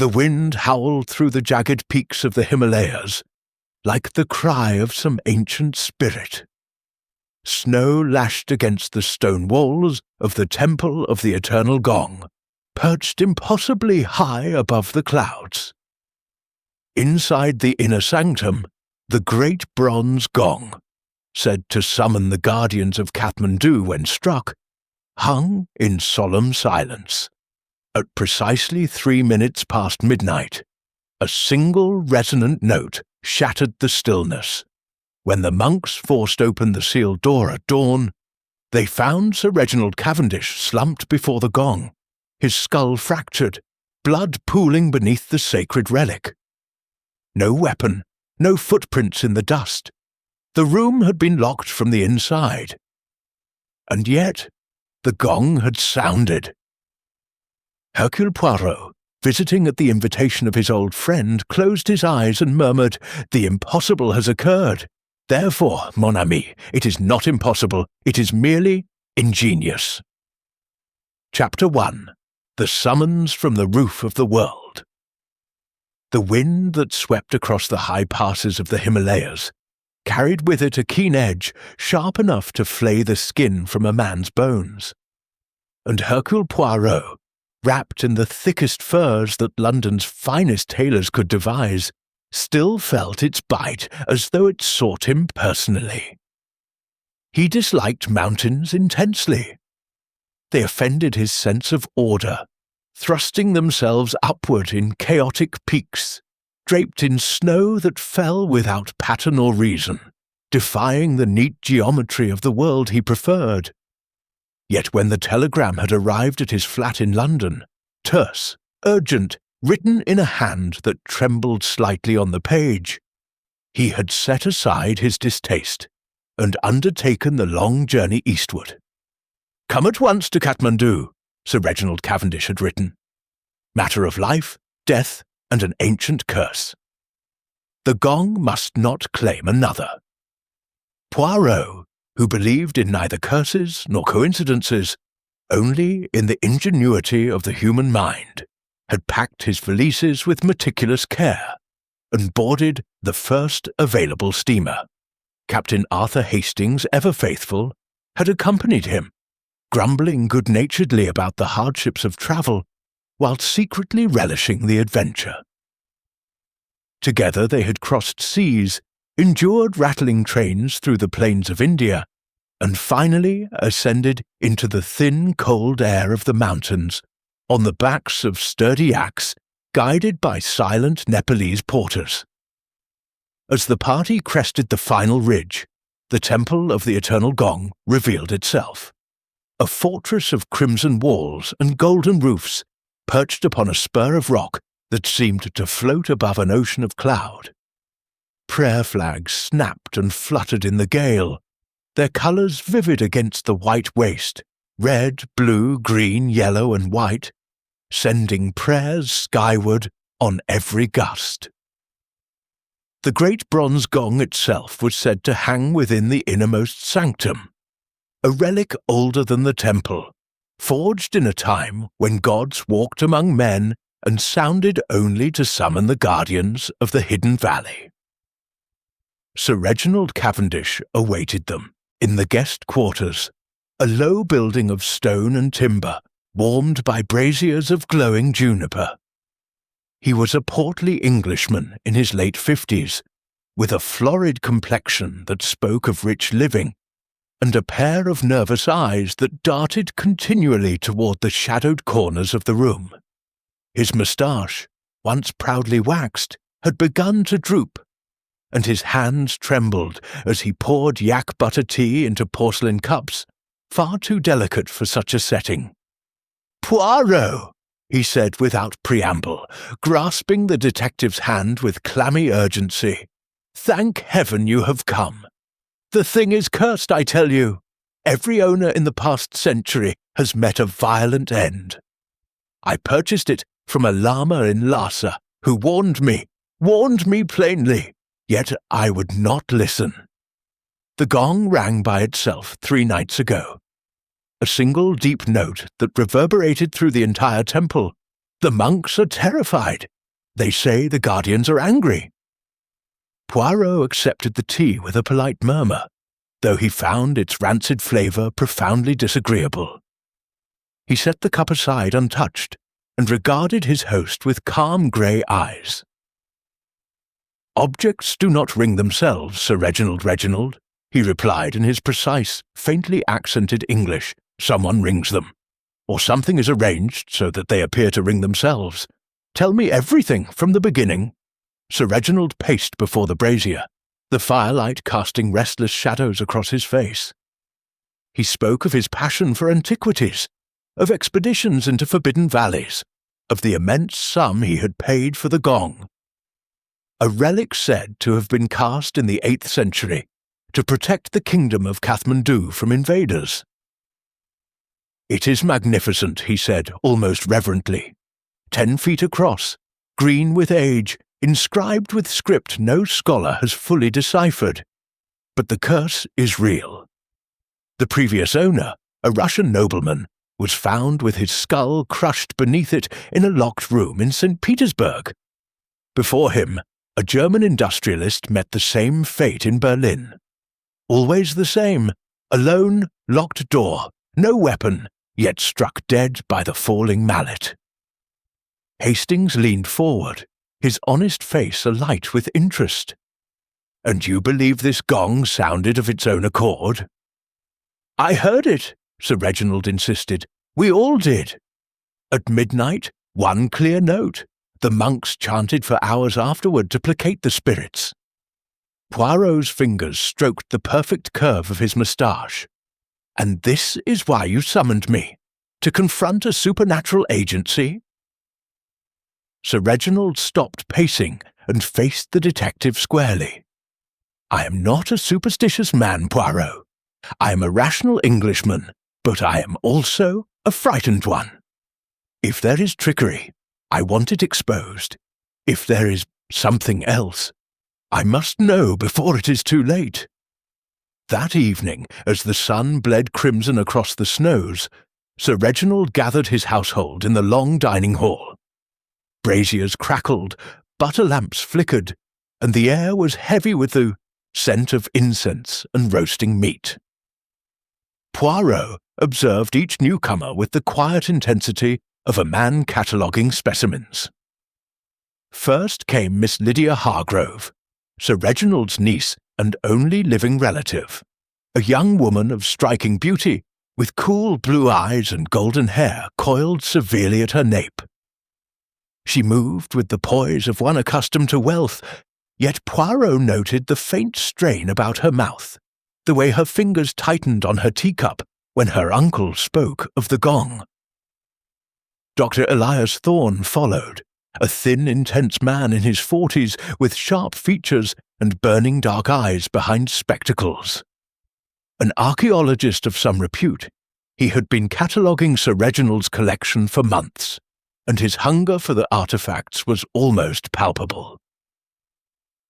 The wind howled through the jagged peaks of the Himalayas, like the cry of some ancient spirit. Snow lashed against the stone walls of the Temple of the Eternal Gong, perched impossibly high above the clouds. Inside the inner sanctum, the great bronze gong, said to summon the guardians of Kathmandu when struck, hung in solemn silence. At precisely 3 minutes past midnight, a single resonant note shattered the stillness. When the monks forced open the sealed door at dawn, they found Sir Reginald Cavendish slumped before the gong, his skull fractured, blood pooling beneath the sacred relic. No weapon, no footprints in the dust. The room had been locked from the inside. And yet, the gong had sounded. Hercule Poirot, visiting at the invitation of his old friend, closed his eyes and murmured, "The impossible has occurred. Therefore, mon ami, it is not impossible, it is merely ingenious." Chapter 1. The Summons from the Roof of the World. The wind that swept across the high passes of the Himalayas carried with it a keen edge sharp enough to flay the skin from a man's bones. And Hercule Poirot, wrapped in the thickest furs that London's finest tailors could devise, still felt its bite as though it sought him personally. He disliked mountains intensely. They offended his sense of order, thrusting themselves upward in chaotic peaks, draped in snow that fell without pattern or reason, defying the neat geometry of the world he preferred. Yet when the telegram had arrived at his flat in London, terse, urgent, written in a hand that trembled slightly on the page, he had set aside his distaste and undertaken the long journey eastward. "Come at once to Kathmandu," Sir Reginald Cavendish had written. "Matter of life, death, and an ancient curse. The gong must not claim another." Poirot, who believed in neither curses nor coincidences, only in the ingenuity of the human mind, had packed his valises with meticulous care and boarded the first available steamer. Captain Arthur Hastings, ever faithful, had accompanied him, grumbling good-naturedly about the hardships of travel, while secretly relishing the adventure. Together they had crossed seas, endured rattling trains through the plains of India, and finally ascended into the thin, cold air of the mountains on the backs of sturdy yaks, guided by silent Nepalese porters. As the party crested the final ridge, the Temple of the Eternal Gong revealed itself. A fortress of crimson walls and golden roofs, perched upon a spur of rock that seemed to float above an ocean of cloud. Prayer flags snapped and fluttered in the gale, their colours vivid against the white waste, red, blue, green, yellow, and white, sending prayers skyward on every gust. The great bronze gong itself was said to hang within the innermost sanctum, a relic older than the temple, forged in a time when gods walked among men and sounded only to summon the guardians of the hidden valley. Sir Reginald Cavendish awaited them in the guest quarters, a low building of stone and timber, warmed by braziers of glowing juniper. He was a portly Englishman in his late 50s, with a florid complexion that spoke of rich living, and a pair of nervous eyes that darted continually toward the shadowed corners of the room. His moustache, once proudly waxed, had begun to droop, and his hands trembled as he poured yak butter tea into porcelain cups, far too delicate for such a setting. "Poirot," he said without preamble, grasping the detective's hand with clammy urgency. "Thank heaven you have come. The thing is cursed, I tell you. Every owner in the past century has met a violent end. I purchased it from a lama in Lhasa, who warned me plainly, yet I would not listen. The gong rang by itself 3 nights ago. A single deep note that reverberated through the entire temple, The monks are terrified. They say the guardians are angry." Poirot accepted the tea with a polite murmur, though he found its rancid flavour profoundly disagreeable. He set the cup aside untouched and regarded his host with calm grey eyes. "Objects do not ring themselves, Sir Reginald," he replied in his precise, faintly accented English. "Someone rings them, or something is arranged so that they appear to ring themselves. Tell me everything from the beginning." Sir Reginald paced before the brazier, the firelight casting restless shadows across his face. He spoke of his passion for antiquities, of expeditions into forbidden valleys, of the immense sum he had paid for the gong. A relic said to have been cast in the 8th century to protect the kingdom of Kathmandu from invaders. "It is magnificent," he said almost reverently. 10 feet across, green with age, inscribed with script no scholar has fully deciphered. But the curse is real. The previous owner, a Russian nobleman, was found with his skull crushed beneath it in a locked room in St. Petersburg. Before him, a German industrialist met the same fate in Berlin. Always the same, a lone, locked door, no weapon, yet struck dead by the falling mallet. Hastings leaned forward, his honest face alight with interest. "And you believe this gong sounded of its own accord?" "I heard it," Sir Reginald insisted. "We all did. At midnight, one clear note. The monks chanted for hours afterward to placate the spirits." Poirot's fingers stroked the perfect curve of his moustache. "And this is why you summoned me? To confront a supernatural agency?" Sir Reginald stopped pacing and faced the detective squarely. "I am not a superstitious man, Poirot. I am a rational Englishman, but I am also a frightened one. If there is trickery, I want it exposed. If there is something else, I must know before it is too late." That evening, as the sun bled crimson across the snows, Sir Reginald gathered his household in the long dining hall. Braziers crackled, butter lamps flickered, and the air was heavy with the scent of incense and roasting meat. Poirot observed each newcomer with the quiet intensity of a man cataloguing specimens. First came Miss Lydia Hargrove, Sir Reginald's niece and only living relative, a young woman of striking beauty, with cool blue eyes and golden hair coiled severely at her nape. She moved with the poise of one accustomed to wealth, yet Poirot noted the faint strain about her mouth, the way her fingers tightened on her teacup when her uncle spoke of the gong. Dr. Elias Thorne followed, a thin, intense man in his 40s with sharp features and burning dark eyes behind spectacles. An archaeologist of some repute, he had been cataloguing Sir Reginald's collection for months, and his hunger for the artefacts was almost palpable.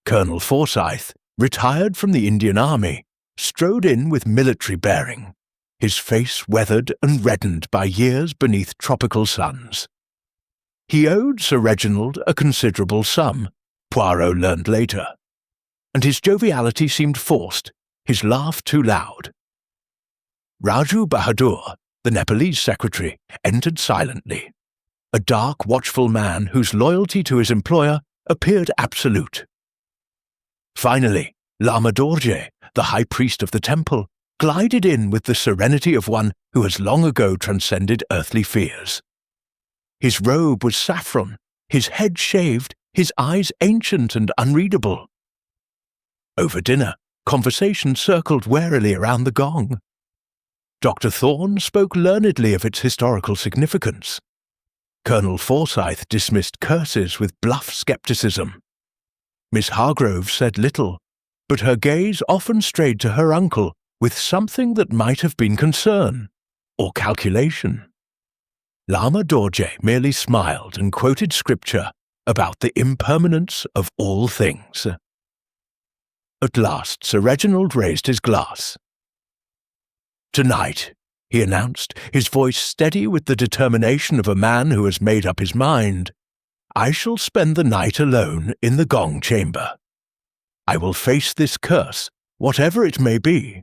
Colonel Forsyth, retired from the Indian Army, strode in with military bearing, his face weathered and reddened by years beneath tropical suns. He owed Sir Reginald a considerable sum, Poirot learned later, and his joviality seemed forced, his laugh too loud. Raju Bahadur, the Nepalese secretary, entered silently, a dark, watchful man whose loyalty to his employer appeared absolute. Finally, Lama Dorje, the high priest of the temple, glided in with the serenity of one who has long ago transcended earthly fears. His robe was saffron, his head shaved, his eyes ancient and unreadable. Over dinner, conversation circled warily around the gong. Dr. Thorne spoke learnedly of its historical significance. Colonel Forsyth dismissed curses with bluff skepticism. Miss Hargrove said little, but her gaze often strayed to her uncle with something that might have been concern or calculation. Lama Dorje merely smiled and quoted scripture about the impermanence of all things. At last Sir Reginald raised his glass. "Tonight," he announced, his voice steady with the determination of a man who has made up his mind. "I shall spend the night alone in the gong chamber. I will face this curse, whatever it may be.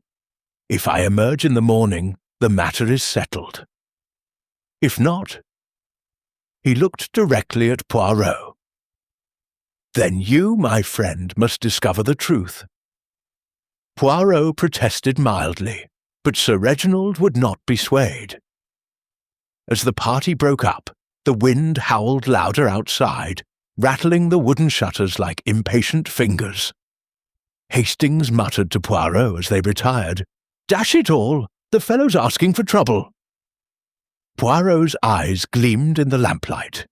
If I emerge in the morning, the matter is settled. If not—" He looked directly at Poirot. "Then you, my friend, must discover the truth." Poirot protested mildly, but Sir Reginald would not be swayed. As the party broke up, the wind howled louder outside, rattling the wooden shutters like impatient fingers. Hastings muttered to Poirot as they retired, "Dash it all, the fellow's asking for trouble." Poirot's eyes gleamed in the lamplight.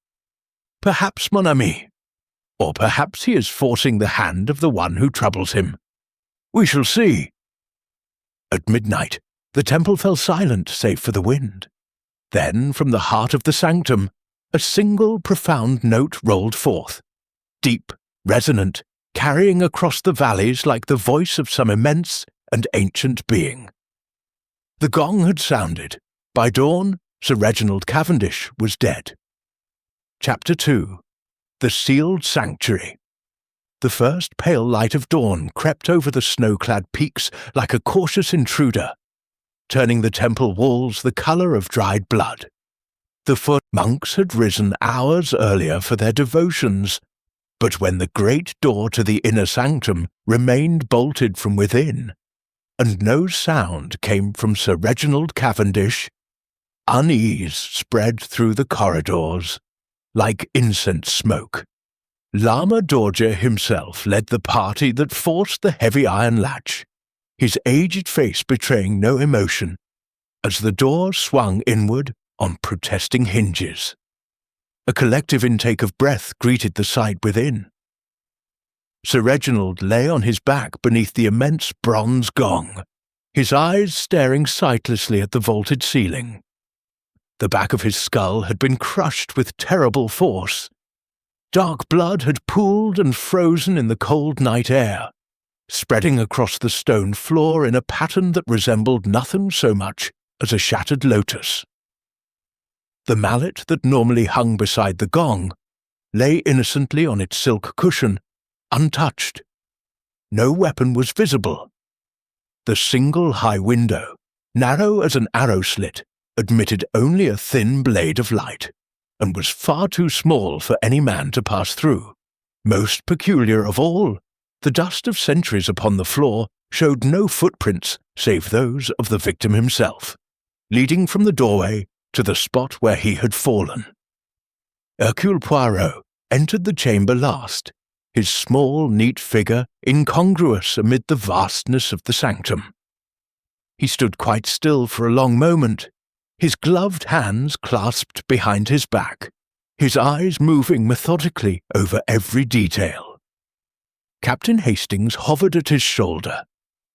"Perhaps, mon ami. Or perhaps he is forcing the hand of the one who troubles him. We shall see." At midnight, the temple fell silent save for the wind. Then, from the heart of the sanctum, a single profound note rolled forth, deep, resonant, carrying across the valleys like the voice of some immense and ancient being. The gong had sounded. By dawn, Sir Reginald Cavendish was dead. Chapter 2. The Sealed Sanctuary. The first pale light of dawn crept over the snow-clad peaks like a cautious intruder, turning the temple walls the colour of dried blood. The foot monks had risen hours earlier for their devotions, but when the great door to the inner sanctum remained bolted from within, and no sound came from Sir Reginald Cavendish, unease spread through the corridors like incense smoke. Lama Dorje himself led the party that forced the heavy iron latch, his aged face betraying no emotion, as the door swung inward on protesting hinges. A collective intake of breath greeted the sight within. Sir Reginald lay on his back beneath the immense bronze gong, his eyes staring sightlessly at the vaulted ceiling. The back of his skull had been crushed with terrible force. Dark blood had pooled and frozen in the cold night air, spreading across the stone floor in a pattern that resembled nothing so much as a shattered lotus. The mallet that normally hung beside the gong lay innocently on its silk cushion, untouched. No weapon was visible. The single high window, narrow as an arrow slit, admitted only a thin blade of light, and was far too small for any man to pass through. Most peculiar of all, the dust of centuries upon the floor showed no footprints save those of the victim himself, leading from the doorway to the spot where he had fallen. Hercule Poirot entered the chamber last, his small, neat figure incongruous amid the vastness of the sanctum. He stood quite still for a long moment, his gloved hands clasped behind his back, his eyes moving methodically over every detail. Captain Hastings hovered at his shoulder,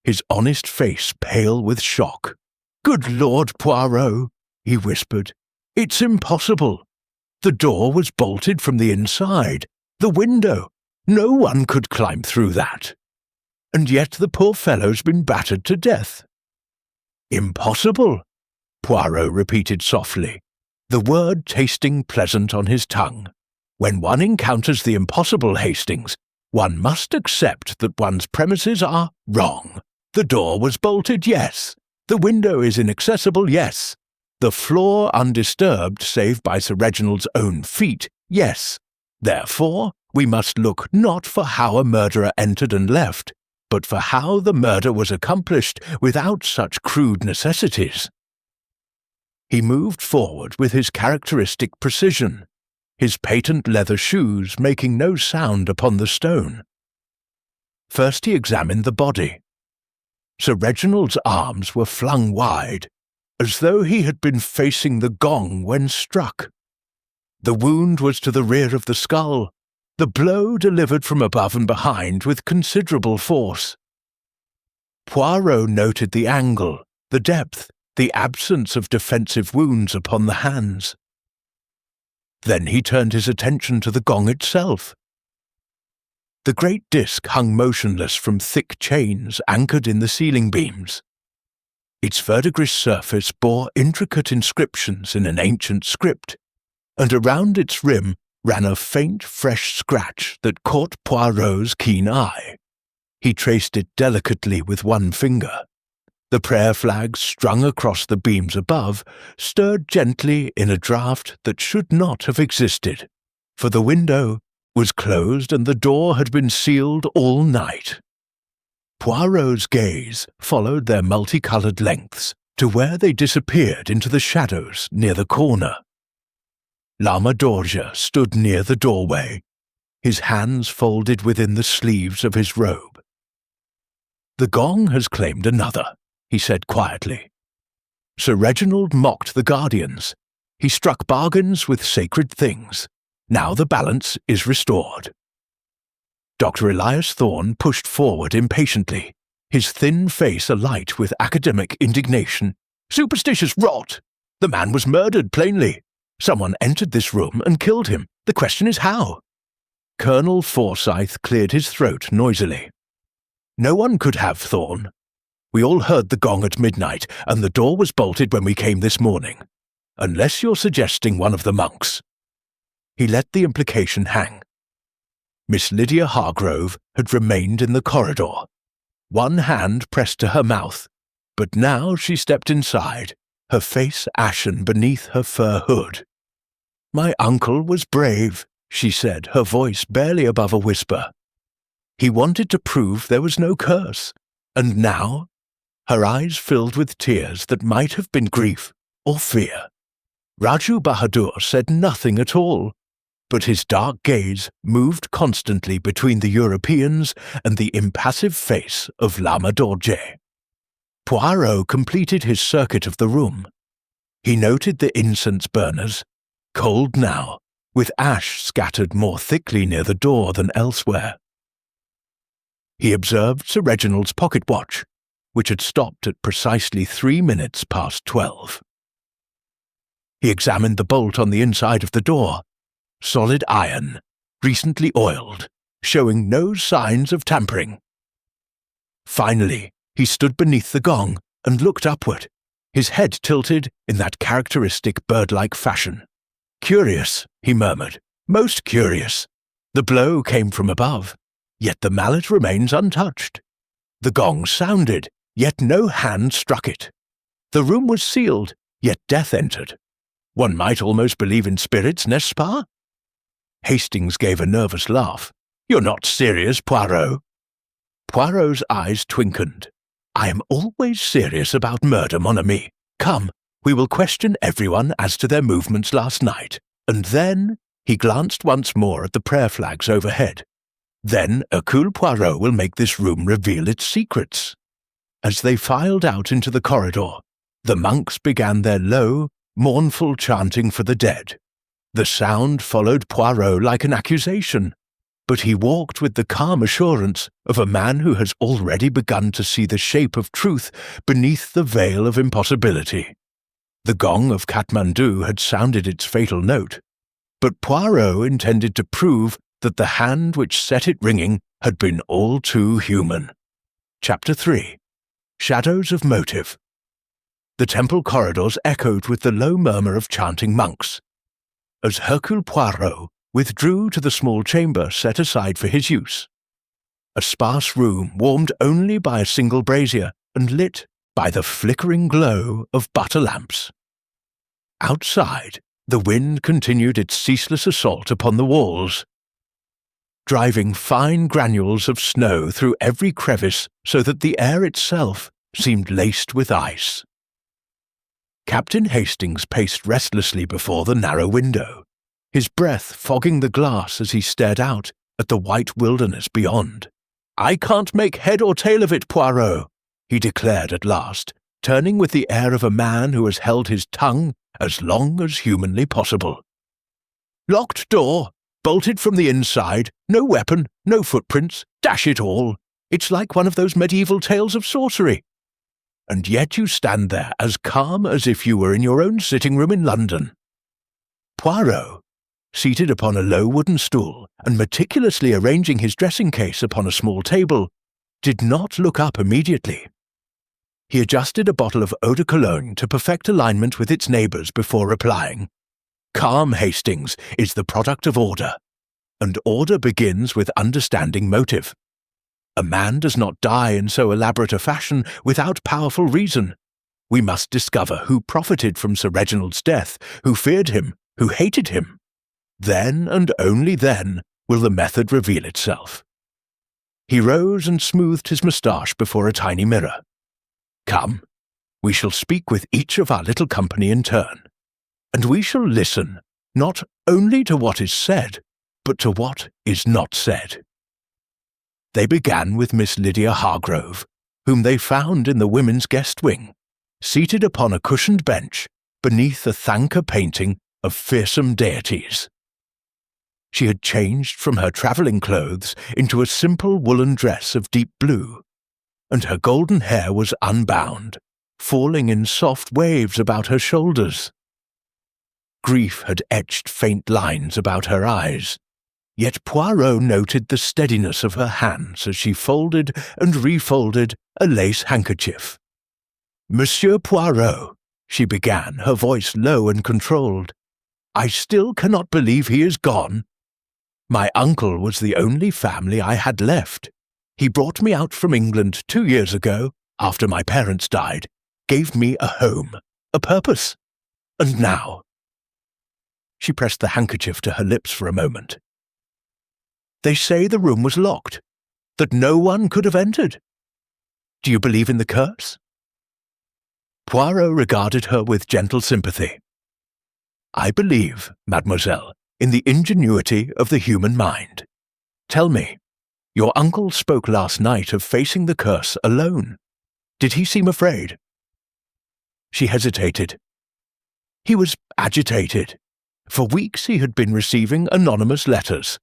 his honest face pale with shock. "Good Lord, Poirot," he whispered, "it's impossible. The door was bolted from the inside. The window. No one could climb through that. And yet the poor fellow's been battered to death." "Impossible," Poirot repeated softly, the word tasting pleasant on his tongue. "When one encounters the impossible, Hastings, one must accept that one's premises are wrong. The door was bolted, yes. The window is inaccessible, yes. The floor undisturbed save by Sir Reginald's own feet, yes. Therefore, we must look not for how a murderer entered and left, but for how the murder was accomplished without such crude necessities." He moved forward with his characteristic precision, his patent leather shoes making no sound upon the stone. First he examined the body. Sir Reginald's arms were flung wide, as though he had been facing the gong when struck. The wound was to the rear of the skull, the blow delivered from above and behind with considerable force. Poirot noted the angle, the depth, the absence of defensive wounds upon the hands. Then he turned his attention to the gong itself. The great disc hung motionless from thick chains anchored in the ceiling beams. Its verdigris surface bore intricate inscriptions in an ancient script, and around its rim ran a faint, fresh scratch that caught Poirot's keen eye. He traced it delicately with one finger. The prayer flags strung across the beams above stirred gently in a draught that should not have existed, for the window was closed and the door had been sealed all night. Poirot's gaze followed their multicoloured lengths to where they disappeared into the shadows near the corner. Lama Dorje stood near the doorway, his hands folded within the sleeves of his robe. "The gong has claimed another," he said quietly. Sir Reginald mocked the guardians. He struck bargains with sacred things. Now the balance is restored. Dr. Elias Thorne pushed forward impatiently, his thin face alight with academic indignation. "Superstitious rot! The man was murdered, plainly. Someone entered this room and killed him. The question is how?" Colonel Forsyth cleared his throat noisily. "No one could have, Thorne. We all heard the gong at midnight, and the door was bolted when we came this morning. Unless you're suggesting one of the monks." He let the implication hang. Miss Lydia Hargrove had remained in the corridor, one hand pressed to her mouth, but now she stepped inside, her face ashen beneath her fur hood. "My uncle was brave," she said, her voice barely above a whisper. "He wanted to prove there was no curse, and now—" Her eyes filled with tears that might have been grief or fear. Raju Bahadur said nothing at all, but his dark gaze moved constantly between the Europeans and the impassive face of Lama Dorje. Poirot completed his circuit of the room. He noted the incense burners, cold now, with ash scattered more thickly near the door than elsewhere. He observed Sir Reginald's pocket watch, which had stopped at precisely 3 minutes past 12. He examined the bolt on the inside of the door. Solid iron, recently oiled, showing no signs of tampering. Finally, he stood beneath the gong and looked upward, his head tilted in that characteristic bird-like fashion. "Curious," he murmured, "most curious. The blow came from above, yet the mallet remains untouched. The gong sounded, yet no hand struck it. The room was sealed, yet death entered. One might almost believe in spirits, n'est-ce pas?" Hastings gave a nervous laugh. "You're not serious, Poirot?" Poirot's eyes twinkled. "I am always serious about murder, mon ami. Come, we will question everyone as to their movements last night, and then—" He glanced once more at the prayer flags overhead. "Then Hercule Poirot will make this room reveal its secrets." As they filed out into the corridor, the monks began their low, mournful chanting for the dead. The sound followed Poirot like an accusation, but he walked with the calm assurance of a man who has already begun to see the shape of truth beneath the veil of impossibility. The Gong of Kathmandu had sounded its fatal note, but Poirot intended to prove that the hand which set it ringing had been all too human. Chapter 3. Shadows of Motive. The temple corridors echoed with the low murmur of chanting monks. As Hercule Poirot withdrew to the small chamber set aside for his use, a sparse room warmed only by a single brazier and lit by the flickering glow of butter lamps. Outside, the wind continued its ceaseless assault upon the walls, driving fine granules of snow through every crevice so that the air itself seemed laced with ice. Captain Hastings paced restlessly before the narrow window, his breath fogging the glass as he stared out at the white wilderness beyond. "I can't make head or tail of it, Poirot," he declared at last, turning with the air of a man who has held his tongue as long as humanly possible. "Locked door, bolted from the inside, no weapon, no footprints, dash it all. It's like one of those medieval tales of sorcery. And yet you stand there as calm as if you were in your own sitting room in London." Poirot, seated upon a low wooden stool and meticulously arranging his dressing case upon a small table, did not look up immediately. He adjusted a bottle of eau de cologne to perfect alignment with its neighbours before replying. Calm, Hastings, is the product of order, and order begins with understanding motive. A man does not die in so elaborate a fashion without powerful reason. We must discover who profited from Sir Reginald's death, who feared him, who hated him. Then, and only then, will the method reveal itself. He rose and smoothed his moustache before a tiny mirror. Come, we shall speak with each of our little company in turn, and we shall listen not only to what is said, but to what is not said. They began with Miss Lydia Hargrove, whom they found in the women's guest wing, seated upon a cushioned bench beneath a Thanka painting of fearsome deities. She had changed from her travelling clothes into a simple woolen dress of deep blue, and her golden hair was unbound, falling in soft waves about her shoulders. Grief had etched faint lines about her eyes, yet Poirot noted the steadiness of her hands as she folded and refolded a lace handkerchief. "Monsieur Poirot," she began, her voice low and controlled, "I still cannot believe he is gone. My uncle was the only family I had left. He brought me out from England 2 years ago, after my parents died, gave me a home, a purpose. And now—" She pressed the handkerchief to her lips for a moment. "They say the room was locked, that no one could have entered. Do you believe in the curse?" Poirot regarded her with gentle sympathy. "I believe, mademoiselle, in the ingenuity of the human mind. Tell me, your uncle spoke last night of facing the curse alone. Did he seem afraid?" She hesitated. "He was agitated. For weeks he had been receiving anonymous letters,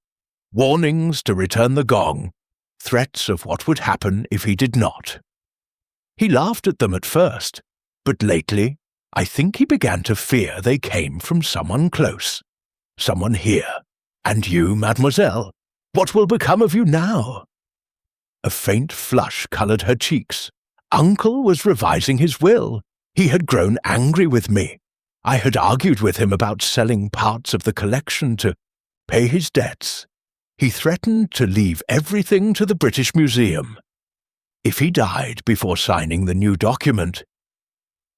warnings to return the gong, threats of what would happen if he did not. He laughed at them at first, but lately I think he began to fear they came from someone close. Someone here. And you, mademoiselle, what will become of you now?" A faint flush coloured her cheeks. Uncle was revising his will. He had grown angry with me. I had argued with him about selling parts of the collection to pay his debts. He threatened to leave everything to the British Museum. If he died before signing the new document—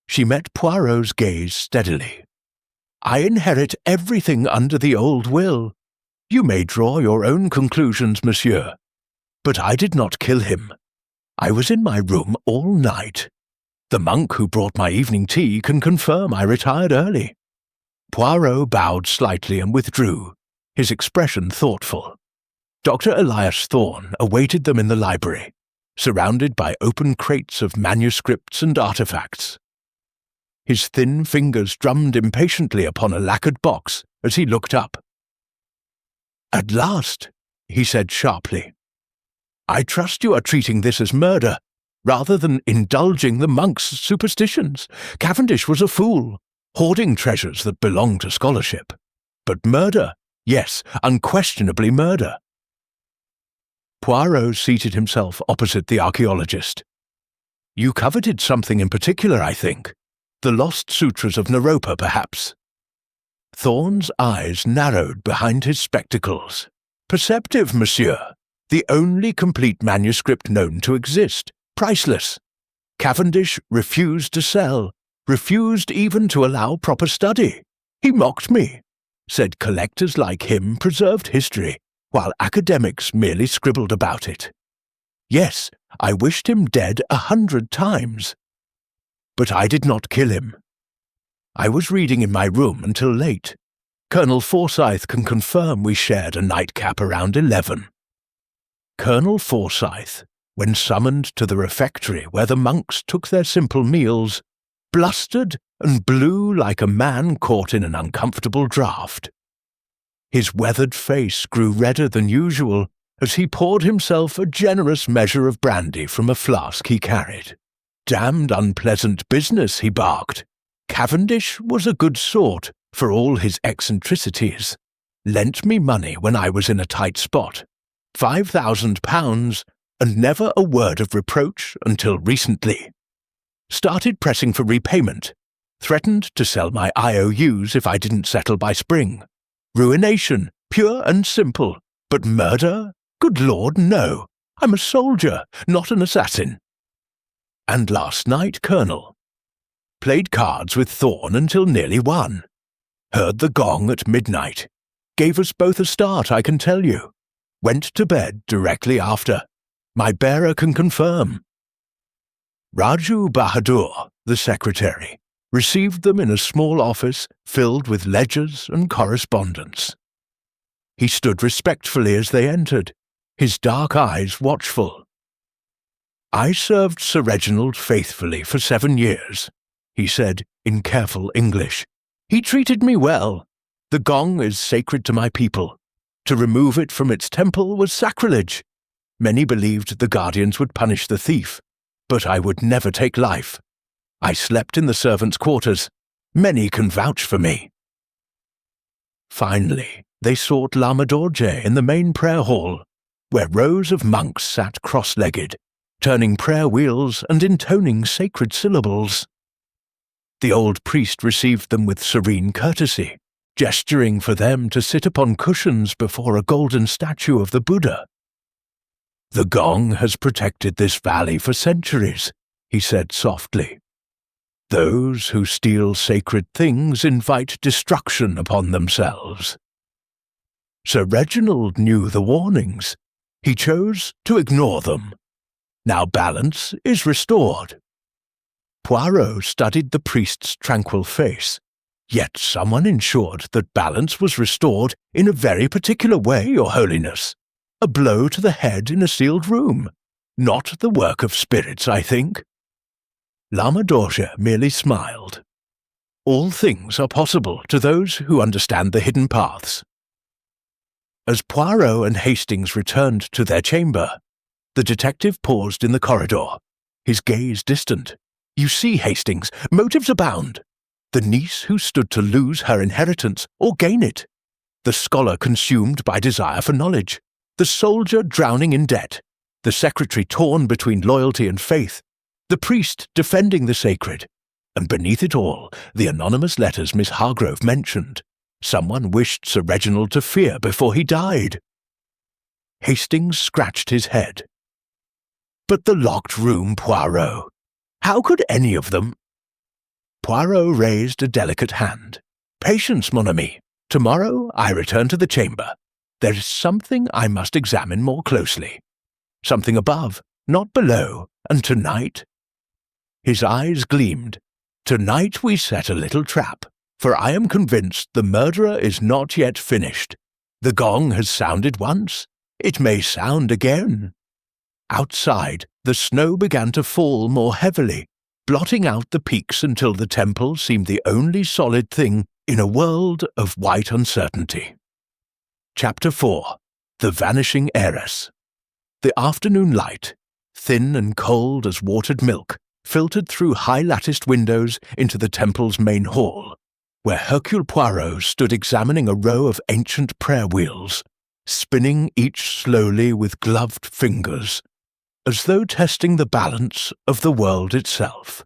She met Poirot's gaze steadily. "I inherit everything under the old will. You may draw your own conclusions, monsieur. But I did not kill him. I was in my room all night. The monk who brought my evening tea can confirm I retired early." Poirot bowed slightly and withdrew, his expression thoughtful. Dr. Elias Thorne awaited them in the library, surrounded by open crates of manuscripts and artifacts. His thin fingers drummed impatiently upon a lacquered box as he looked up. "At last," he said sharply. "I trust you are treating this as murder, rather than indulging the monk's superstitions. Cavendish was a fool, hoarding treasures that belong to scholarship. But murder, yes, unquestionably murder." Poirot seated himself opposite the archaeologist. "You coveted something in particular, I think. The lost sutras of Naropa, perhaps." Thorne's eyes narrowed behind his spectacles. "Perceptive, monsieur. The only complete manuscript known to exist. Priceless. Cavendish refused to sell, refused even to allow proper study. He mocked me, said collectors like him preserved history, while academics merely scribbled about it. Yes, I wished him dead 100 times. But I did not kill him. I was reading in my room until late. Colonel Forsyth can confirm we shared a nightcap around 11. Colonel Forsyth, when summoned to the refectory where the monks took their simple meals, blustered and blew like a man caught in an uncomfortable draught. His weathered face grew redder than usual as he poured himself a generous measure of brandy from a flask he carried. "Damned unpleasant business," he barked. "Cavendish was a good sort, for all his eccentricities. Lent me money when I was in a tight spot. £5,000, and never a word of reproach until recently. started pressing for repayment, threatened to sell my IOUs if I didn't settle by spring. Ruination, pure and simple. But murder? Good Lord, no. I'm a soldier, not an assassin. And last night, Colonel. Played cards with Thorn until nearly 1. Heard the gong at midnight. Gave us both a start, I can tell you. Went to bed directly after. My bearer can confirm. Raju Bahadur, the secretary, received them in a small office filled with ledgers and correspondence. He stood respectfully as they entered, his dark eyes watchful. I served Sir Reginald faithfully for 7 years, he said in careful English. He treated me well. The gong is sacred to my people. To remove it from its temple was sacrilege. Many believed the guardians would punish the thief, but I would never take life. I slept in the servants' quarters. Many can vouch for me. Finally, they sought Lama Dorje in the main prayer hall, where rows of monks sat cross-legged, turning prayer wheels and intoning sacred syllables. The old priest received them with serene courtesy, gesturing for them to sit upon cushions before a golden statue of the Buddha. The gong has protected this valley for centuries, he said softly. Those who steal sacred things invite destruction upon themselves. Sir Reginald knew the warnings. He chose to ignore them. Now balance is restored. Poirot studied the priest's tranquil face, yet someone ensured that balance was restored in a very particular way, Your Holiness. A blow to the head in a sealed room. Not the work of spirits, I think. Lama Dorje merely smiled. All things are possible to those who understand the hidden paths. As Poirot and Hastings returned to their chamber, the detective paused in the corridor, his gaze distant. You see, Hastings, motives abound. The niece who stood to lose her inheritance or gain it. The scholar consumed by desire for knowledge. The soldier drowning in debt. The secretary torn between loyalty and faith. The priest defending the sacred. And beneath it all, the anonymous letters Miss Hargrove mentioned. Someone wished Sir Reginald to fear before he died. Hastings scratched his head. But the locked room, Poirot. How could any of them? Poirot raised a delicate hand. Patience, mon ami. Tomorrow I return to the chamber. There is something I must examine more closely. Something above, not below, and tonight? His eyes gleamed. Tonight we set a little trap, for I am convinced the murderer is not yet finished. The gong has sounded once. It may sound again. Outside, the snow began to fall more heavily, blotting out the peaks until the temple seemed the only solid thing in a world of white uncertainty. Chapter 4. The Vanishing Heiress. The afternoon light, thin and cold as watered milk, filtered through high-latticed windows into the temple's main hall, where Hercule Poirot stood examining a row of ancient prayer wheels, spinning each slowly with gloved fingers, as though testing the balance of the world itself.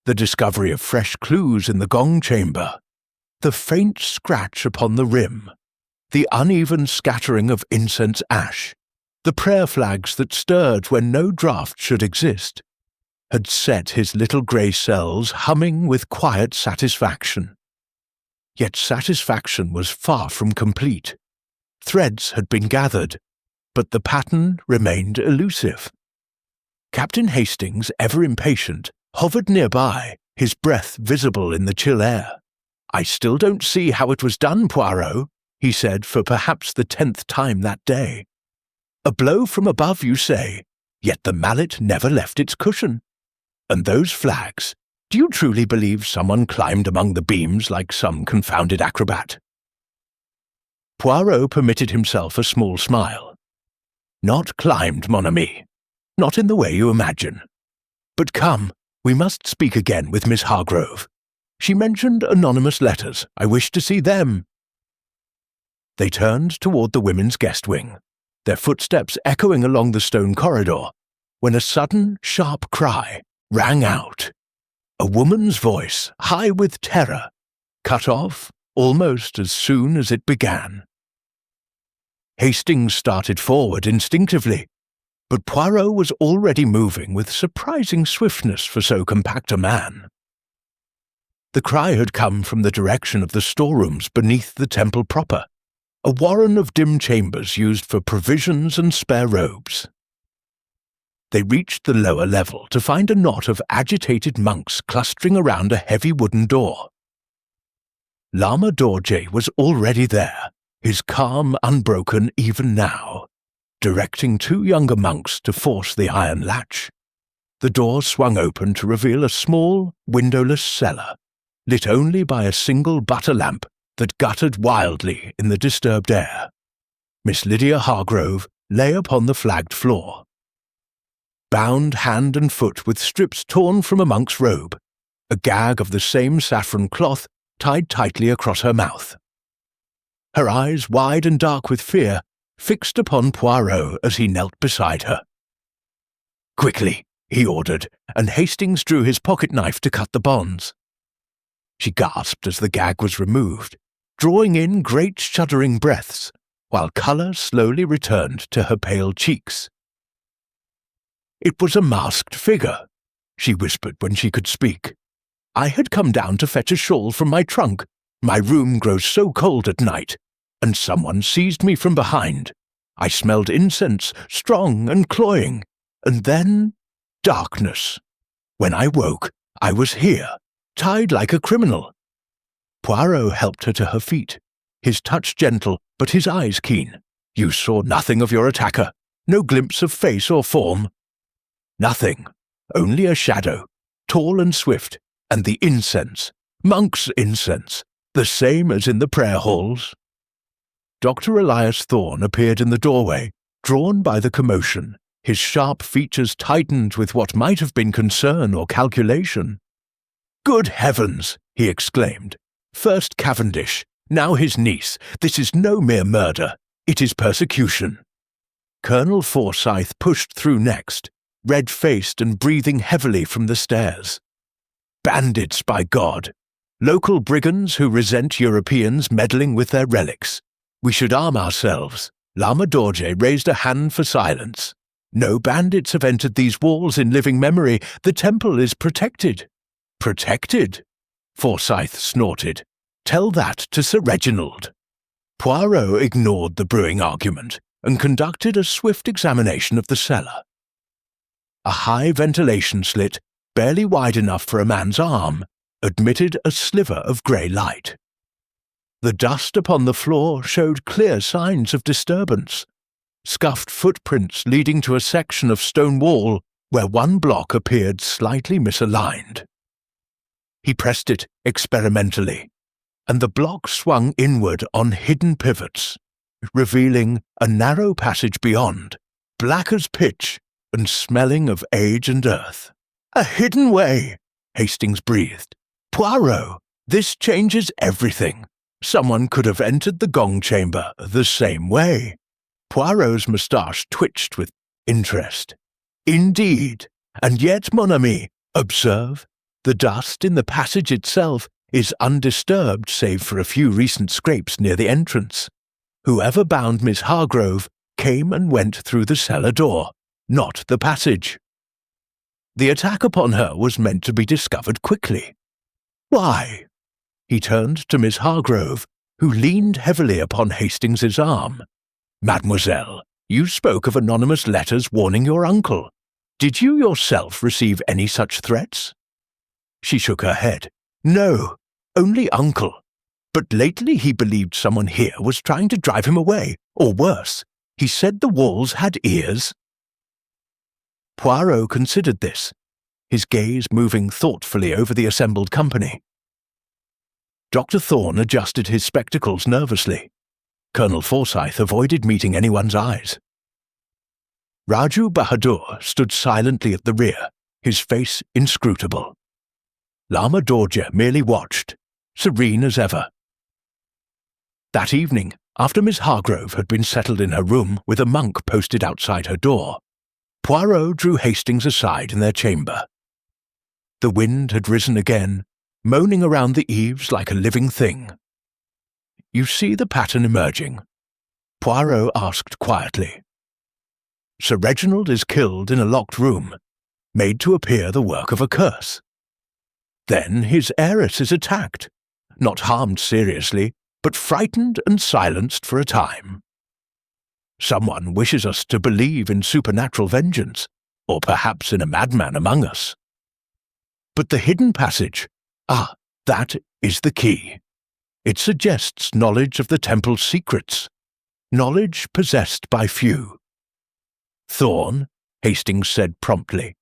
The discovery of fresh clues in the gong chamber, the faint scratch upon the rim, the uneven scattering of incense ash, the prayer flags that stirred when no draught should exist, had set his little grey cells humming with quiet satisfaction. Yet satisfaction was far from complete. Threads had been gathered, but the pattern remained elusive. Captain Hastings, ever impatient, hovered nearby, his breath visible in the chill air. I still don't see how it was done, Poirot, he said for perhaps the 10th time that day. A blow from above, you say, yet the mallet never left its cushion. And those flags, do you truly believe someone climbed among the beams like some confounded acrobat? Poirot permitted himself a small smile. Not climbed, mon ami. Not in the way you imagine. But come, we must speak again with Miss Hargrove. She mentioned anonymous letters. I wish to see them. They turned toward the women's guest wing, their footsteps echoing along the stone corridor, when a sudden, sharp cry rang out A woman's voice, high with terror, cut off almost as soon as it began. Hastings started forward instinctively, but Poirot was already moving with surprising swiftness for so compact a man. The cry had come from the direction of the storerooms beneath the temple proper, a warren of dim chambers used for provisions and spare robes. They reached the lower level to find a knot of agitated monks clustering around a heavy wooden door. Lama Dorje was already there, his calm unbroken even now, directing two younger monks to force the iron latch. The door swung open to reveal a small, windowless cellar, lit only by a single butter lamp that guttered wildly in the disturbed air. Miss Lydia Hargrove lay upon the flagged floor, bound hand and foot with strips torn from a monk's robe, a gag of the same saffron cloth tied tightly across her mouth. Her eyes, wide and dark with fear, fixed upon Poirot as he knelt beside her. "Quickly," he ordered, and Hastings drew his pocket-knife to cut the bonds. She gasped as the gag was removed, drawing in great shuddering breaths, while colour slowly returned to her pale cheeks. "It was a masked figure," she whispered when she could speak. "I had come down to fetch a shawl from my trunk. My room grows so cold at night, and someone seized me from behind. I smelled incense, strong and cloying, and then darkness. When I woke, I was here, tied like a criminal." Poirot helped her to her feet, his touch gentle but his eyes keen. "You saw nothing of your attacker? No glimpse of face or form?" "Nothing. Only a shadow, tall and swift, and the incense, monk's incense, the same as in the prayer halls." Dr. Elias Thorne appeared in the doorway, drawn by the commotion, his sharp features tightened with what might have been concern or calculation. "Good heavens!" he exclaimed. "First Cavendish, now his niece. This is no mere murder. It is persecution." Colonel Forsyth pushed through next, red-faced and breathing heavily from the stairs. "Bandits, by God! Local brigands who resent Europeans meddling with their relics. We should arm ourselves." Lama Dorje raised a hand for silence. "No bandits have entered these walls in living memory. The temple is protected." "Protected?" Forsyth snorted. "Tell that to Sir Reginald." Poirot ignored the brewing argument and conducted a swift examination of the cellar. A high ventilation slit, barely wide enough for a man's arm, admitted a sliver of grey light. The dust upon the floor showed clear signs of disturbance, scuffed footprints leading to a section of stone wall where one block appeared slightly misaligned. He pressed it experimentally, and the block swung inward on hidden pivots, revealing a narrow passage beyond, black as pitch and smelling of age and earth. "A hidden way," Hastings breathed. "Poirot, this changes everything. Someone could have entered the gong chamber the same way." Poirot's moustache twitched with interest. "Indeed, and yet, mon ami, observe, the dust in the passage itself is undisturbed save for a few recent scrapes near the entrance. Whoever bound Miss Hargrove came and went through the cellar door, not the passage. The attack upon her was meant to be discovered quickly. Why?" He turned to Miss Hargrove, who leaned heavily upon Hastings's arm. "Mademoiselle, you spoke of anonymous letters warning your uncle. Did you yourself receive any such threats?" She shook her head. "No, only uncle. But lately he believed someone here was trying to drive him away, or worse, he said the walls had ears." Poirot considered this, his gaze moving thoughtfully over the assembled company. Dr. Thorne adjusted his spectacles nervously. Colonel Forsyth avoided meeting anyone's eyes. Raju Bahadur stood silently at the rear, his face inscrutable. Lama Dorje merely watched, serene as ever. That evening, after Miss Hargrove had been settled in her room with a monk posted outside her door, Poirot drew Hastings aside in their chamber. The wind had risen again, moaning around the eaves like a living thing. "You see the pattern emerging?" Poirot asked quietly. "Sir Reginald is killed in a locked room, made to appear the work of a curse. Then his heiress is attacked, not harmed seriously, but frightened and silenced for a time. Someone wishes us to believe in supernatural vengeance, or perhaps in a madman among us. But the hidden passage, that is the key. It suggests knowledge of the temple's secrets, knowledge possessed by few." "Thorn," Hastings said promptly.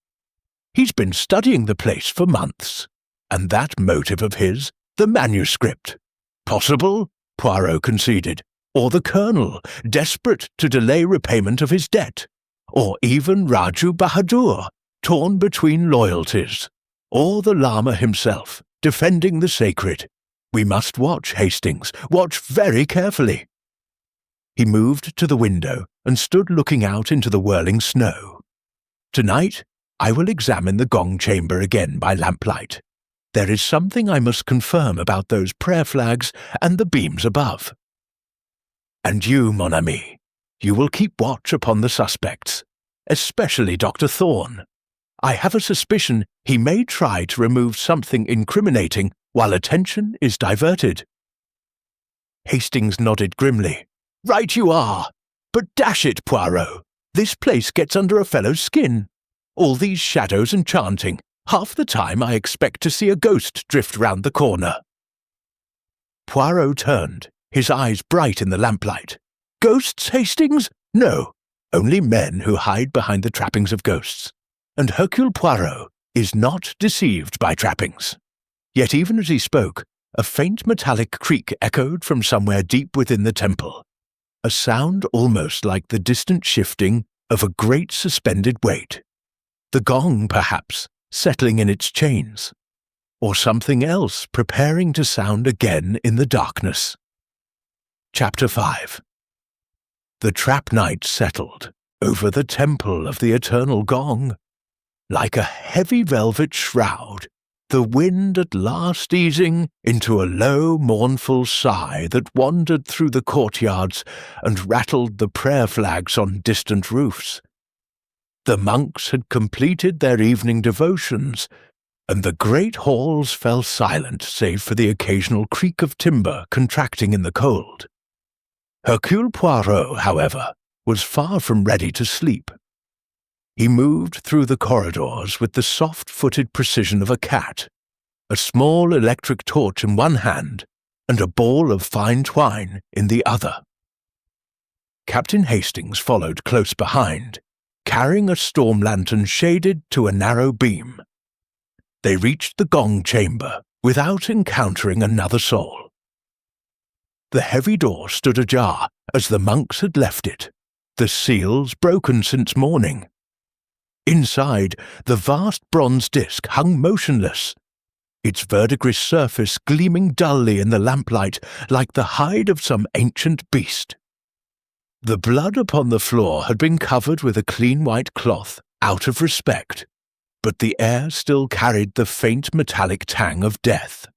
"He's been studying the place for months. And that motive of his, the manuscript. Possible, Poirot conceded, or the colonel, desperate to delay repayment of his debt, or even Raju Bahadur, torn between loyalties, or the lama himself, defending the sacred. We must watch, Hastings, watch very carefully." He moved to the window and stood looking out into the whirling snow. "Tonight, I will examine the gong chamber again by lamplight. There is something I must confirm about those prayer flags and the beams above. And you, mon ami, you will keep watch upon the suspects, especially Dr. Thorne. I have a suspicion he may try to remove something incriminating while attention is diverted." Hastings nodded grimly. "Right you are. But dash it, Poirot, this place gets under a fellow's skin. All these shadows and chanting. Half the time I expect to see a ghost drift round the corner." Poirot turned, his eyes bright in the lamplight. "Ghosts, Hastings? No, only men who hide behind the trappings of ghosts. And Hercule Poirot is not deceived by trappings." Yet even as he spoke, a faint metallic creak echoed from somewhere deep within the temple, a sound almost like the distant shifting of a great suspended weight. The gong, perhaps, settling in its chains, or something else preparing to sound again in the darkness. Chapter 5. The trap night settled over the temple of the eternal gong. Like a heavy velvet shroud, the wind at last easing into a low, mournful sigh that wandered through the courtyards and rattled the prayer flags on distant roofs. The monks had completed their evening devotions, and the great halls fell silent save for the occasional creak of timber contracting in the cold. Hercule Poirot, however, was far from ready to sleep. He moved through the corridors with the soft-footed precision of a cat, a small electric torch in one hand and a ball of fine twine in the other. Captain Hastings followed close behind, carrying a storm lantern shaded to a narrow beam. They reached the gong chamber without encountering another soul. The heavy door stood ajar as the monks had left it, the seals broken since morning. Inside, the vast bronze disc hung motionless, its verdigris surface gleaming dully in the lamplight like the hide of some ancient beast. The blood upon the floor had been covered with a clean white cloth out of respect, but the air still carried the faint metallic tang of death.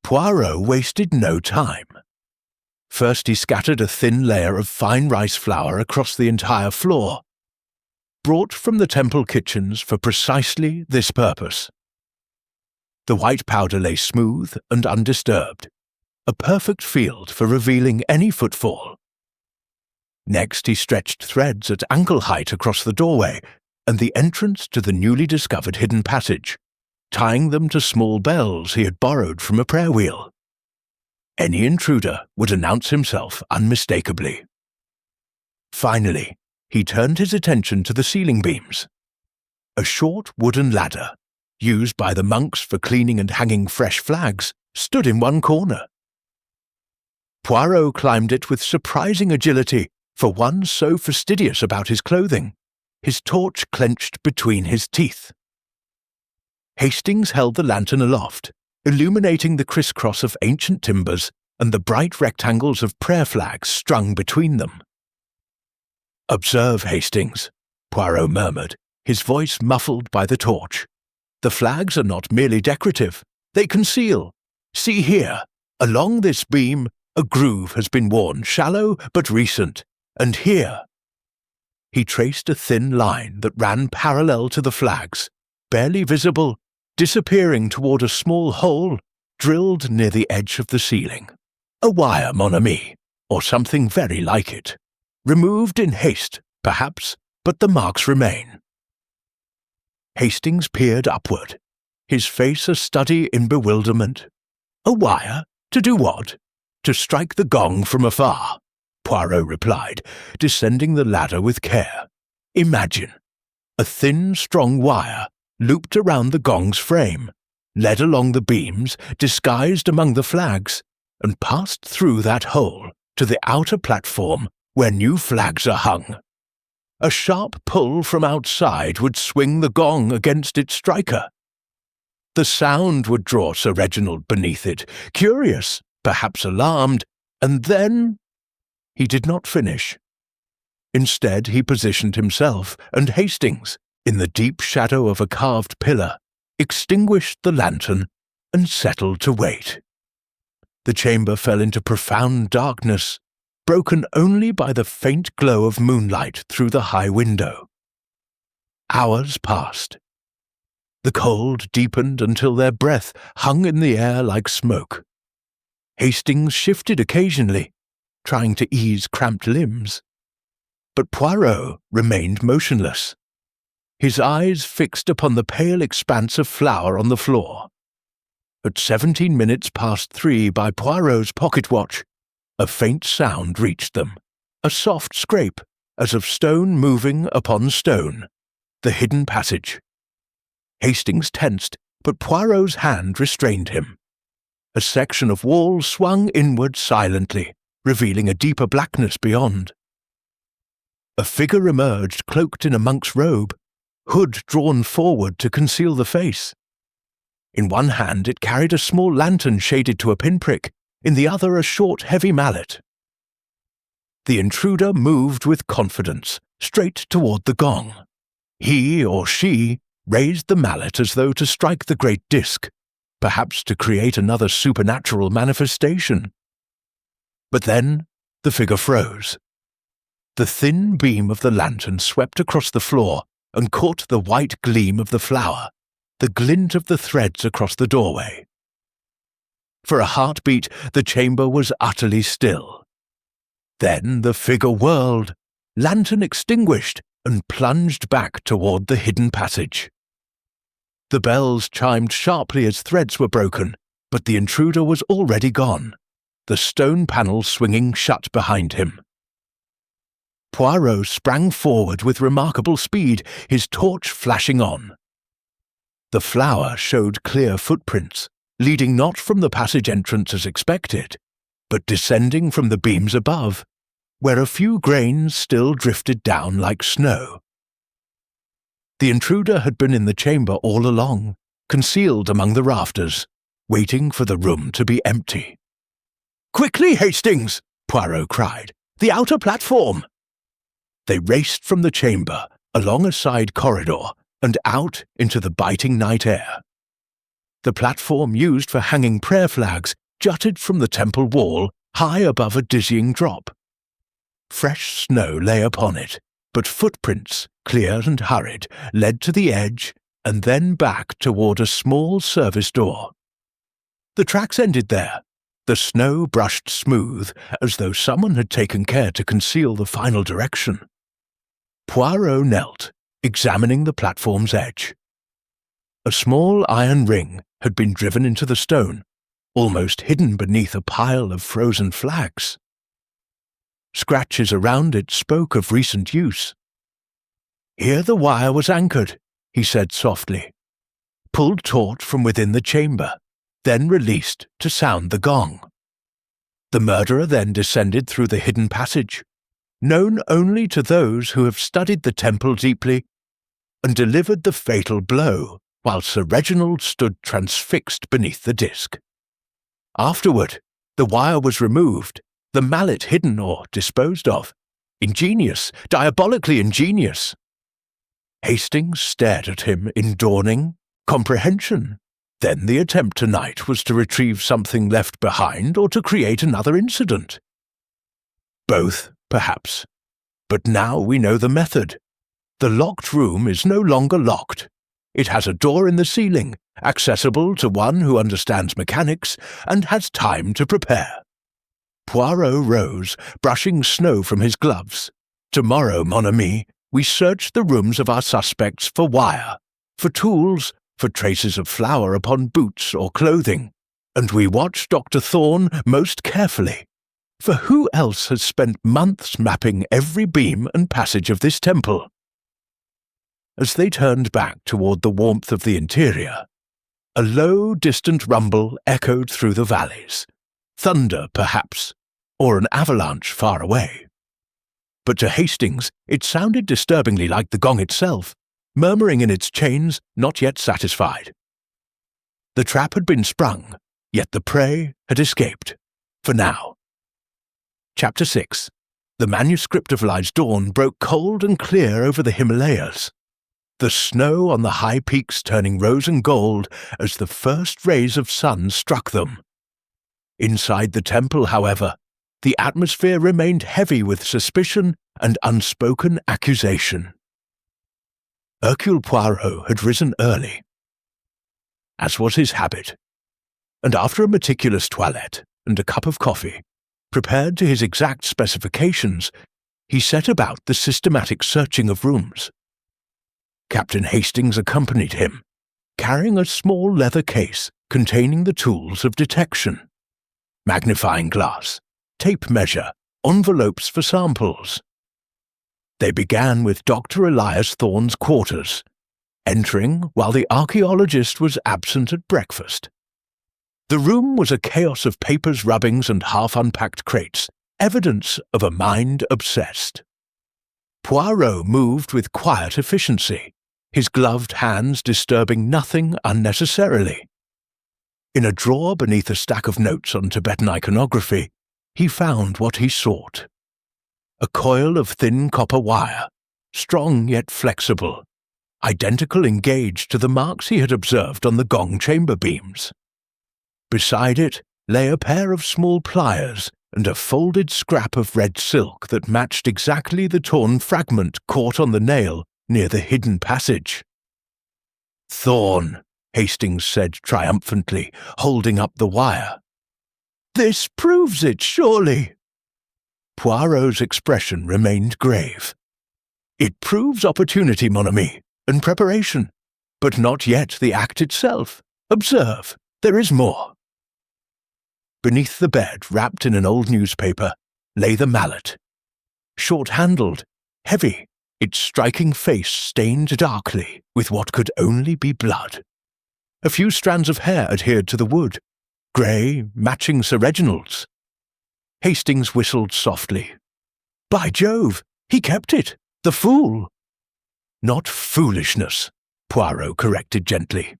Poirot wasted no time. First he scattered a thin layer of fine rice flour across the entire floor, brought from the temple kitchens for precisely this purpose. The white powder lay smooth and undisturbed, a perfect field for revealing any footfall. Next he stretched threads at ankle height across the doorway and the entrance to the newly discovered hidden passage, tying them to small bells he had borrowed from a prayer wheel. Any intruder would announce himself unmistakably. Finally, he turned his attention to the ceiling beams. A short wooden ladder, used by the monks for cleaning and hanging fresh flags, stood in one corner. Poirot climbed it with surprising agility for one so fastidious about his clothing, his torch clenched between his teeth. Hastings held the lantern aloft, illuminating the crisscross of ancient timbers and the bright rectangles of prayer flags strung between them. "Observe, Hastings," Poirot murmured, his voice muffled by the torch. The flags are not merely decorative. They conceal. See here, along this beam, a groove has been worn, shallow but recent, and here. He traced a thin line that ran parallel to the flags, barely visible, disappearing toward a small hole drilled near the edge of the ceiling. A wire, mon ami, or something very like it. Removed in haste, perhaps, but the marks remain. Hastings peered upward, his face a study in bewilderment. A wire? To do what? To strike the gong from afar, Poirot replied, descending the ladder with care. Imagine. A thin, strong wire, looped around the gong's frame, led along the beams, disguised among the flags, and passed through that hole to the outer platform where new flags are hung. A sharp pull from outside would swing the gong against its striker. The sound would draw Sir Reginald beneath it, curious, perhaps alarmed, and then— He did not finish. Instead, he positioned himself and Hastings in the deep shadow of a carved pillar, extinguished the lantern, and settled to wait. The chamber fell into profound darkness, broken only by the faint glow of moonlight through the high window. Hours passed. The cold deepened until their breath hung in the air like smoke. Hastings shifted occasionally, trying to ease cramped limbs. But Poirot remained motionless, his eyes fixed upon the pale expanse of flour on the floor. At 17 minutes past 3 by Poirot's pocket watch, a faint sound reached them, a soft scrape, as of stone moving upon stone, the hidden passage. Hastings tensed, but Poirot's hand restrained him. A section of wall swung inward silently, revealing a deeper blackness beyond. A figure emerged cloaked in a monk's robe, hood drawn forward to conceal the face. In one hand it carried a small lantern shaded to a pinprick, in the other a short, heavy mallet. The intruder moved with confidence, straight toward the gong. He or she raised the mallet as though to strike the great disc, perhaps to create another supernatural manifestation. But then the figure froze. The thin beam of the lantern swept across the floor and caught the white gleam of the flower, the glint of the threads across the doorway. For a heartbeat, the chamber was utterly still. Then the figure whirled, lantern extinguished, and plunged back toward the hidden passage. The bells chimed sharply as threads were broken, but the intruder was already gone, the stone panel swinging shut behind him. Poirot sprang forward with remarkable speed, his torch flashing on. The flower showed clear footprints, leading not from the passage entrance as expected, but descending from the beams above, where a few grains still drifted down like snow. The intruder had been in the chamber all along, concealed among the rafters, waiting for the room to be empty. "Quickly, Hastings!" Poirot cried. "The outer platform!" They raced from the chamber, along a side corridor, and out into the biting night air. The platform used for hanging prayer flags jutted from the temple wall high above a dizzying drop. Fresh snow lay upon it, but footprints, clear and hurried, led to the edge and then back toward a small service door. The tracks ended there, the snow brushed smooth, as though someone had taken care to conceal the final direction. Poirot knelt, examining the platform's edge. A small iron ring had been driven into the stone, almost hidden beneath a pile of frozen flags. Scratches around it spoke of recent use. "Here the wire was anchored," he said softly, pulled taut from within the chamber, then released to sound the gong. The murderer then descended through the hidden passage, known only to those who have studied the temple deeply, and delivered the fatal blow while Sir Reginald stood transfixed beneath the disc. Afterward, the wire was removed, the mallet hidden or disposed of. Ingenious, diabolically ingenious. Hastings stared at him in dawning, Comprehension. Then the attempt tonight was to retrieve something left behind or to create another incident. Both, perhaps. But now we know the method. The locked room is no longer locked. It has a door in the ceiling, accessible to one who understands mechanics and has time to prepare. Poirot rose, brushing snow from his gloves. Tomorrow, mon ami, we search the rooms of our suspects for wire, for tools, for traces of flour upon boots or clothing, and we watch Dr. Thorne most carefully. For who else has spent months mapping every beam and passage of this temple? As they turned back toward the warmth of the interior, a low, distant rumble echoed through the valleys. Thunder, perhaps, or an avalanche far away. But to Hastings it sounded disturbingly like the gong itself, murmuring in its chains, not yet satisfied. The trap had been sprung, yet the prey had escaped, for now. Chapter 6. The manuscript of Lies Dawn broke cold and clear over the Himalayas, the snow on the high peaks turning rose and gold as the first rays of sun struck them. Inside the temple, however, the atmosphere remained heavy with suspicion and unspoken accusation. Hercule Poirot had risen early, as was his habit, and after a meticulous toilette and a cup of coffee, prepared to his exact specifications, he set about the systematic searching of rooms. Captain Hastings accompanied him, carrying a small leather case containing the tools of detection: magnifying glass, tape measure, envelopes for samples. They began with Dr. Elias Thorne's quarters, entering while the archaeologist was absent at breakfast. The room was a chaos of papers, rubbings, and half-unpacked crates, evidence of a mind obsessed. Poirot moved with quiet efficiency, his gloved hands disturbing nothing unnecessarily. In a drawer beneath a stack of notes on Tibetan iconography, he found what he sought: a coil of thin copper wire, strong yet flexible, identical in gauge to the marks he had observed on the gong chamber beams. Beside it lay a pair of small pliers and a folded scrap of red silk that matched exactly the torn fragment caught on the nail near the hidden passage. "Thorne," Hastings said triumphantly, holding up the wire. "This proves it, surely." Poirot's expression remained grave. "It proves opportunity, mon ami, and preparation, but not yet the act itself. Observe, there is more." Beneath the bed, wrapped in an old newspaper, lay the mallet. Short-handled, heavy, its striking face stained darkly with what could only be blood. A few strands of hair adhered to the wood, grey, matching Sir Reginald's. Hastings whistled softly. "By Jove, he kept it, the fool!" "Not foolishness," Poirot corrected gently.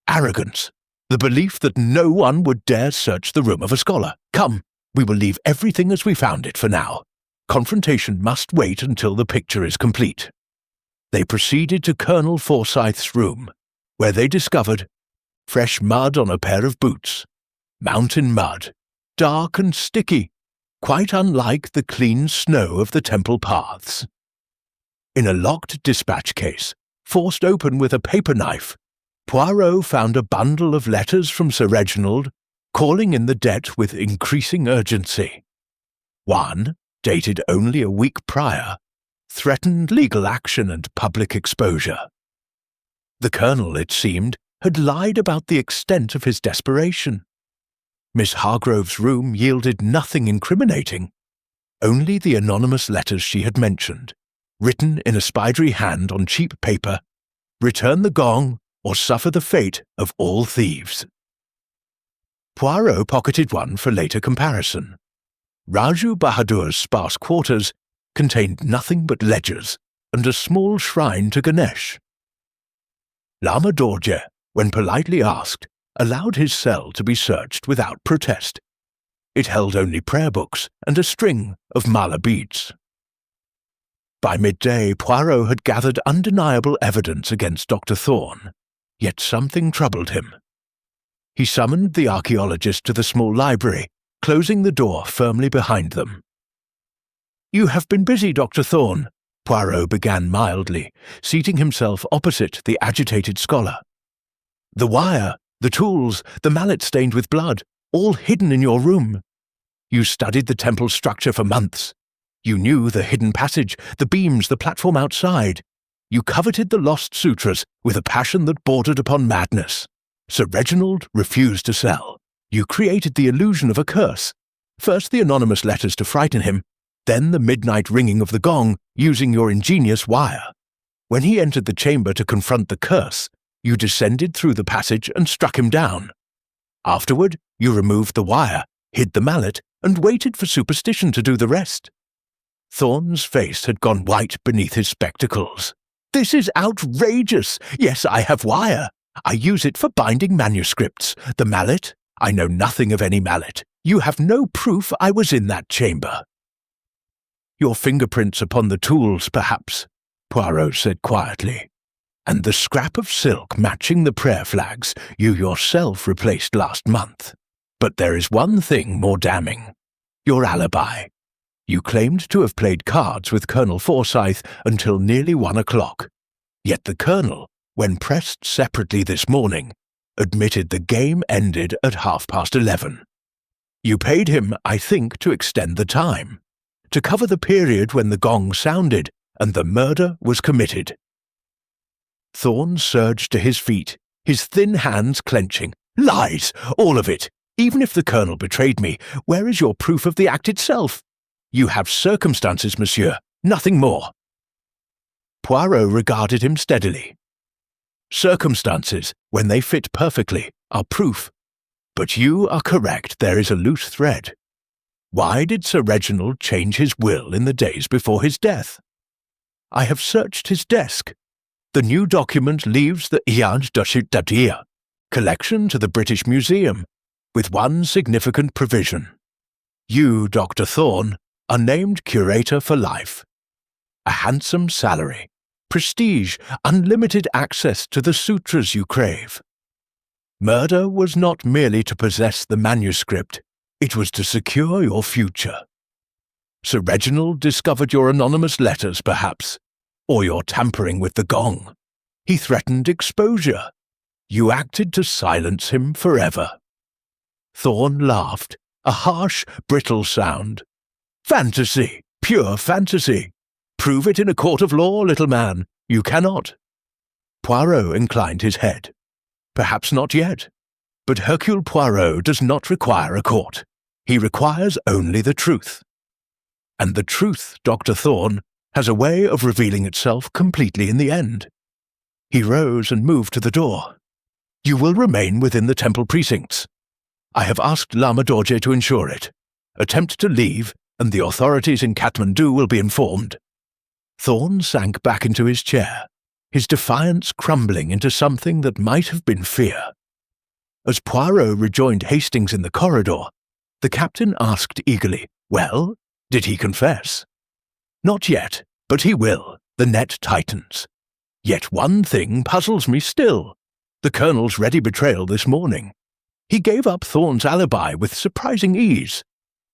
"Arrogance. The belief that no one would dare search the room of a scholar. Come, we will leave everything as we found it for now. Confrontation must wait until the picture is complete." They proceeded to Colonel Forsyth's room, where they discovered fresh mud on a pair of boots. Mountain mud, dark and sticky, quite unlike the clean snow of the temple paths. In a locked dispatch case, forced open with a paper knife, Poirot found a bundle of letters from Sir Reginald, calling in the debt with increasing urgency. One, dated only a week prior, threatened legal action and public exposure. The Colonel, it seemed, had lied about the extent of his desperation. Miss Hargrove's room yielded nothing incriminating, only the anonymous letters she had mentioned, written in a spidery hand on cheap paper: "Return the gong, or suffer the fate of all thieves." Poirot pocketed one for later comparison. Raju Bahadur's sparse quarters contained nothing but ledgers and a small shrine to Ganesh. Lama Dorje, when politely asked, allowed his cell to be searched without protest. It held only prayer books and a string of mala beads. By midday, Poirot had gathered undeniable evidence against Dr. Thorne. yet something troubled him. He summoned the archaeologist to the small library, closing the door firmly behind them. "You have been busy, Dr. Thorne," Poirot began mildly, seating himself opposite the agitated scholar. "The wire, the tools, the mallet stained with blood, all hidden in your room. You studied the temple structure for months. You knew the hidden passage, the beams, the platform outside. You coveted the lost sutras with a passion that bordered upon madness. Sir Reginald refused to sell. You created the illusion of a curse. First the anonymous letters to frighten him, then the midnight ringing of the gong using your ingenious wire. When he entered the chamber to confront the curse, you descended through the passage and struck him down. Afterward, you removed the wire, hid the mallet, and waited for superstition to do the rest." Thorne's face had gone white beneath his spectacles. "This is outrageous! Yes, I have wire. I use it for binding manuscripts. The mallet? I know nothing of any mallet. You have no proof I was in that chamber." "Your fingerprints upon the tools, perhaps," Poirot said quietly. "And the scrap of silk matching the prayer flags you yourself replaced last month. But there is one thing more damning. Your alibi. You claimed to have played cards with Colonel Forsyth until nearly 1 o'clock. Yet the Colonel, when pressed separately this morning, admitted the game ended at 11:30. You paid him, I think, to extend the time, to cover the period when the gong sounded and the murder was committed." Thorne surged to his feet, his thin hands clenching. "Lies! All of it! Even if the Colonel betrayed me, where is your proof of the act itself? You have circumstances, monsieur, nothing more." Poirot regarded him steadily. "Circumstances, when they fit perfectly, are proof. But you are correct, there is a loose thread. Why did Sir Reginald change his will in the days before his death? I have searched his desk. The new document leaves the Iad Dashit collection to the British Museum, with one significant provision. You, Dr. Thorne, are named curator for life. A handsome salary, prestige, unlimited access to the sutras you crave. Murder was not merely to possess the manuscript, it was to secure your future. Sir Reginald discovered your anonymous letters, perhaps, or your tampering with the gong. He threatened exposure. You acted to silence him forever." Thorne laughed, a harsh, brittle sound. "Fantasy! Pure fantasy! Prove it in a court of law, little man. You cannot." Poirot inclined his head. "Perhaps not yet. But Hercule Poirot does not require a court. He requires only the truth. And the truth, Dr. Thorne, has a way of revealing itself completely in the end." He rose and moved to the door. "You will remain within the temple precincts. I have asked Lama Dorje to ensure it. Attempt to leave, and the authorities in Kathmandu will be informed." Thorne sank back into his chair, his defiance crumbling into something that might have been fear. As Poirot rejoined Hastings in the corridor, the captain asked eagerly, "Well, did he confess?" "Not yet, but he will. The net tightens. Yet one thing puzzles me still. The Colonel's ready betrayal this morning. He gave up Thorne's alibi with surprising ease.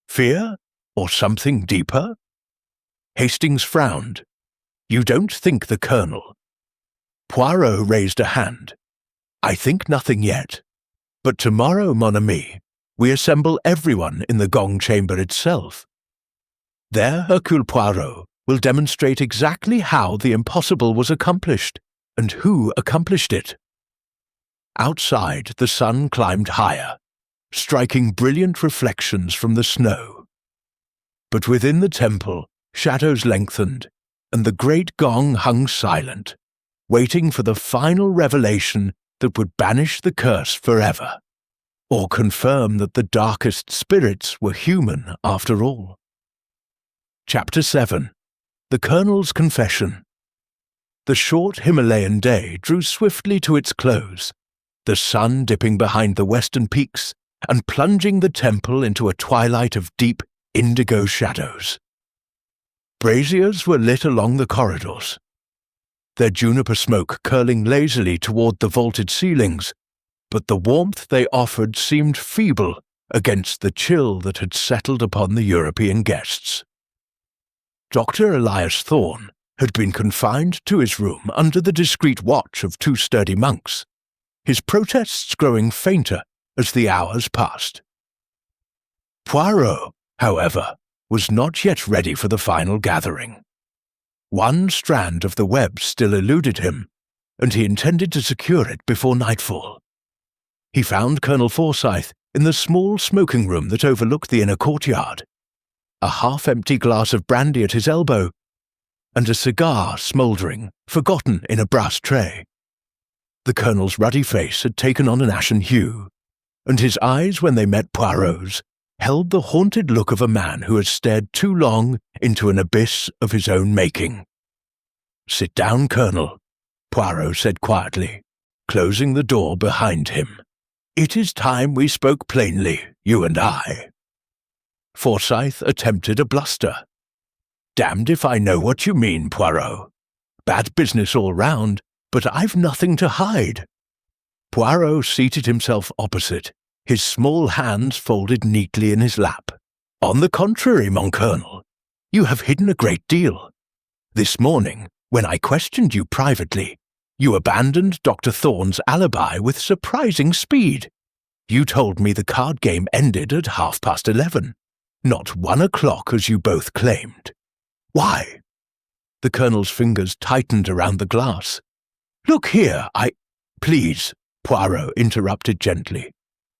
Fear, or something deeper?" Hastings frowned. "You don't think the Colonel—" Poirot raised a hand. "I think nothing yet. But tomorrow, mon ami, we assemble everyone in the gong chamber itself. There Hercule Poirot will demonstrate exactly how the impossible was accomplished, and who accomplished it." Outside, the sun climbed higher, striking brilliant reflections from the snow. But within the temple, shadows lengthened, and the great gong hung silent, waiting for the final revelation that would banish the curse forever, or confirm that the darkest spirits were human after all. Chapter 7. The Colonel's Confession. The short Himalayan day drew swiftly to its close, the sun dipping behind the western peaks and plunging the temple into a twilight of deep indigo shadows. Braziers were lit along the corridors. their juniper smoke curling lazily toward the vaulted ceilings, but the warmth they offered seemed feeble against the chill that had settled upon the European guests. Dr. Elias Thorne had been confined to his room under the discreet watch of 2 sturdy monks, his protests growing fainter as the hours passed. Poirot, however, was not yet ready for the final gathering. One strand of the web still eluded him, and he intended to secure it before nightfall. He found Colonel Forsyth in the small smoking room that overlooked the inner courtyard, a half-empty glass of brandy at his elbow, and a cigar smouldering, forgotten in a brass tray. The Colonel's ruddy face had taken on an ashen hue, and his eyes, when they met Poirot's, held the haunted look of a man who has stared too long into an abyss of his own making. "Sit down, Colonel," Poirot said quietly, closing the door behind him. "It is time we spoke plainly, you and I." Forsyth attempted a bluster. "Damned if I know what you mean, Poirot. Bad business all round, but I've nothing to hide." Poirot seated himself opposite, his small hands folded neatly in his lap. "On the contrary, mon Colonel, you have hidden a great deal. This morning, when I questioned you privately, you abandoned Dr. Thorne's alibi with surprising speed. You told me the card game ended at 11:30, not 1 o'clock as you both claimed. Why?" The Colonel's fingers tightened around the glass. "Look here, Please," Poirot interrupted gently.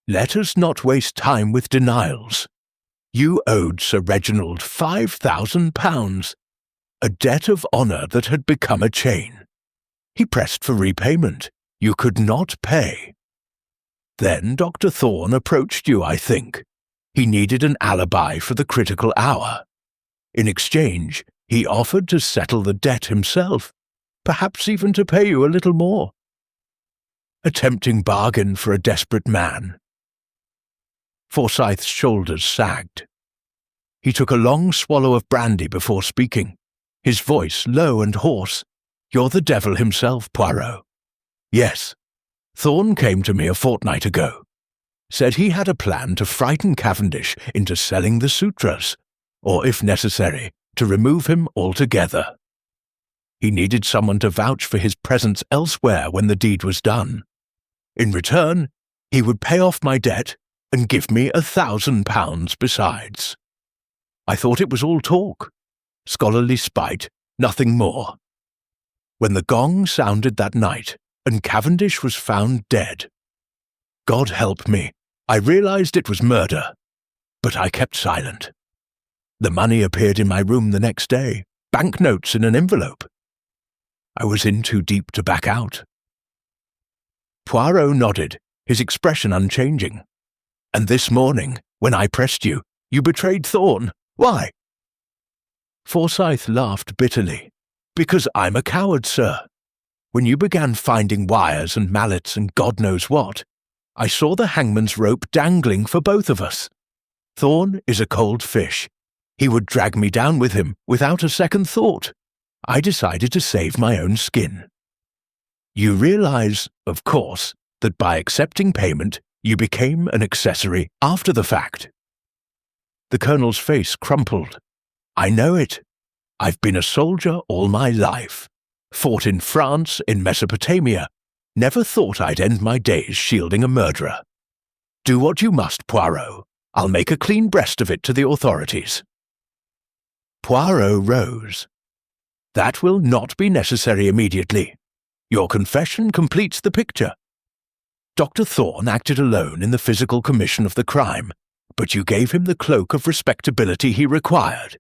"Let us not waste time with denials. You owed Sir Reginald £5,000, a debt of honour that had become a chain. He pressed for repayment. You could not pay. Then Dr. Thorne approached you, I think. He needed an alibi for the critical hour. In exchange, he offered to settle the debt himself, perhaps even to pay you a little more. A tempting bargain for a desperate man." Forsyth's shoulders sagged. He took a long swallow of brandy before speaking, his voice low and hoarse. "You're the devil himself, Poirot. Yes, Thorne came to me a fortnight ago. Said he had a plan to frighten Cavendish into selling the sutras, or if necessary, to remove him altogether. He needed someone to vouch for his presence elsewhere when the deed was done. In return, he would pay off my debt and give me £1,000 besides. I thought it was all talk, scholarly spite, nothing more. When the gong sounded that night, and Cavendish was found dead, God help me, I realized it was murder, but I kept silent. The money appeared in my room the next day, banknotes in an envelope. I was in too deep to back out." Poirot nodded, his expression unchanging. "And this morning, when I pressed you, you betrayed Thorne. Why?" Forsyth laughed bitterly. "Because I'm a coward, sir. When you began finding wires and mallets and God knows what, I saw the hangman's rope dangling for both of us. Thorne is a cold fish. He would drag me down with him without a second thought. I decided to save my own skin. You realize, of course, that by accepting payment, you became an accessory after the fact." The Colonel's face crumpled. "I know it. I've been a soldier all my life. Fought in France, in Mesopotamia. Never thought I'd end my days shielding a murderer. Do what you must, Poirot. I'll make a clean breast of it to the authorities." Poirot rose. "That will not be necessary immediately. Your confession completes the picture. Dr. Thorne acted alone in the physical commission of the crime, but you gave him the cloak of respectability he required.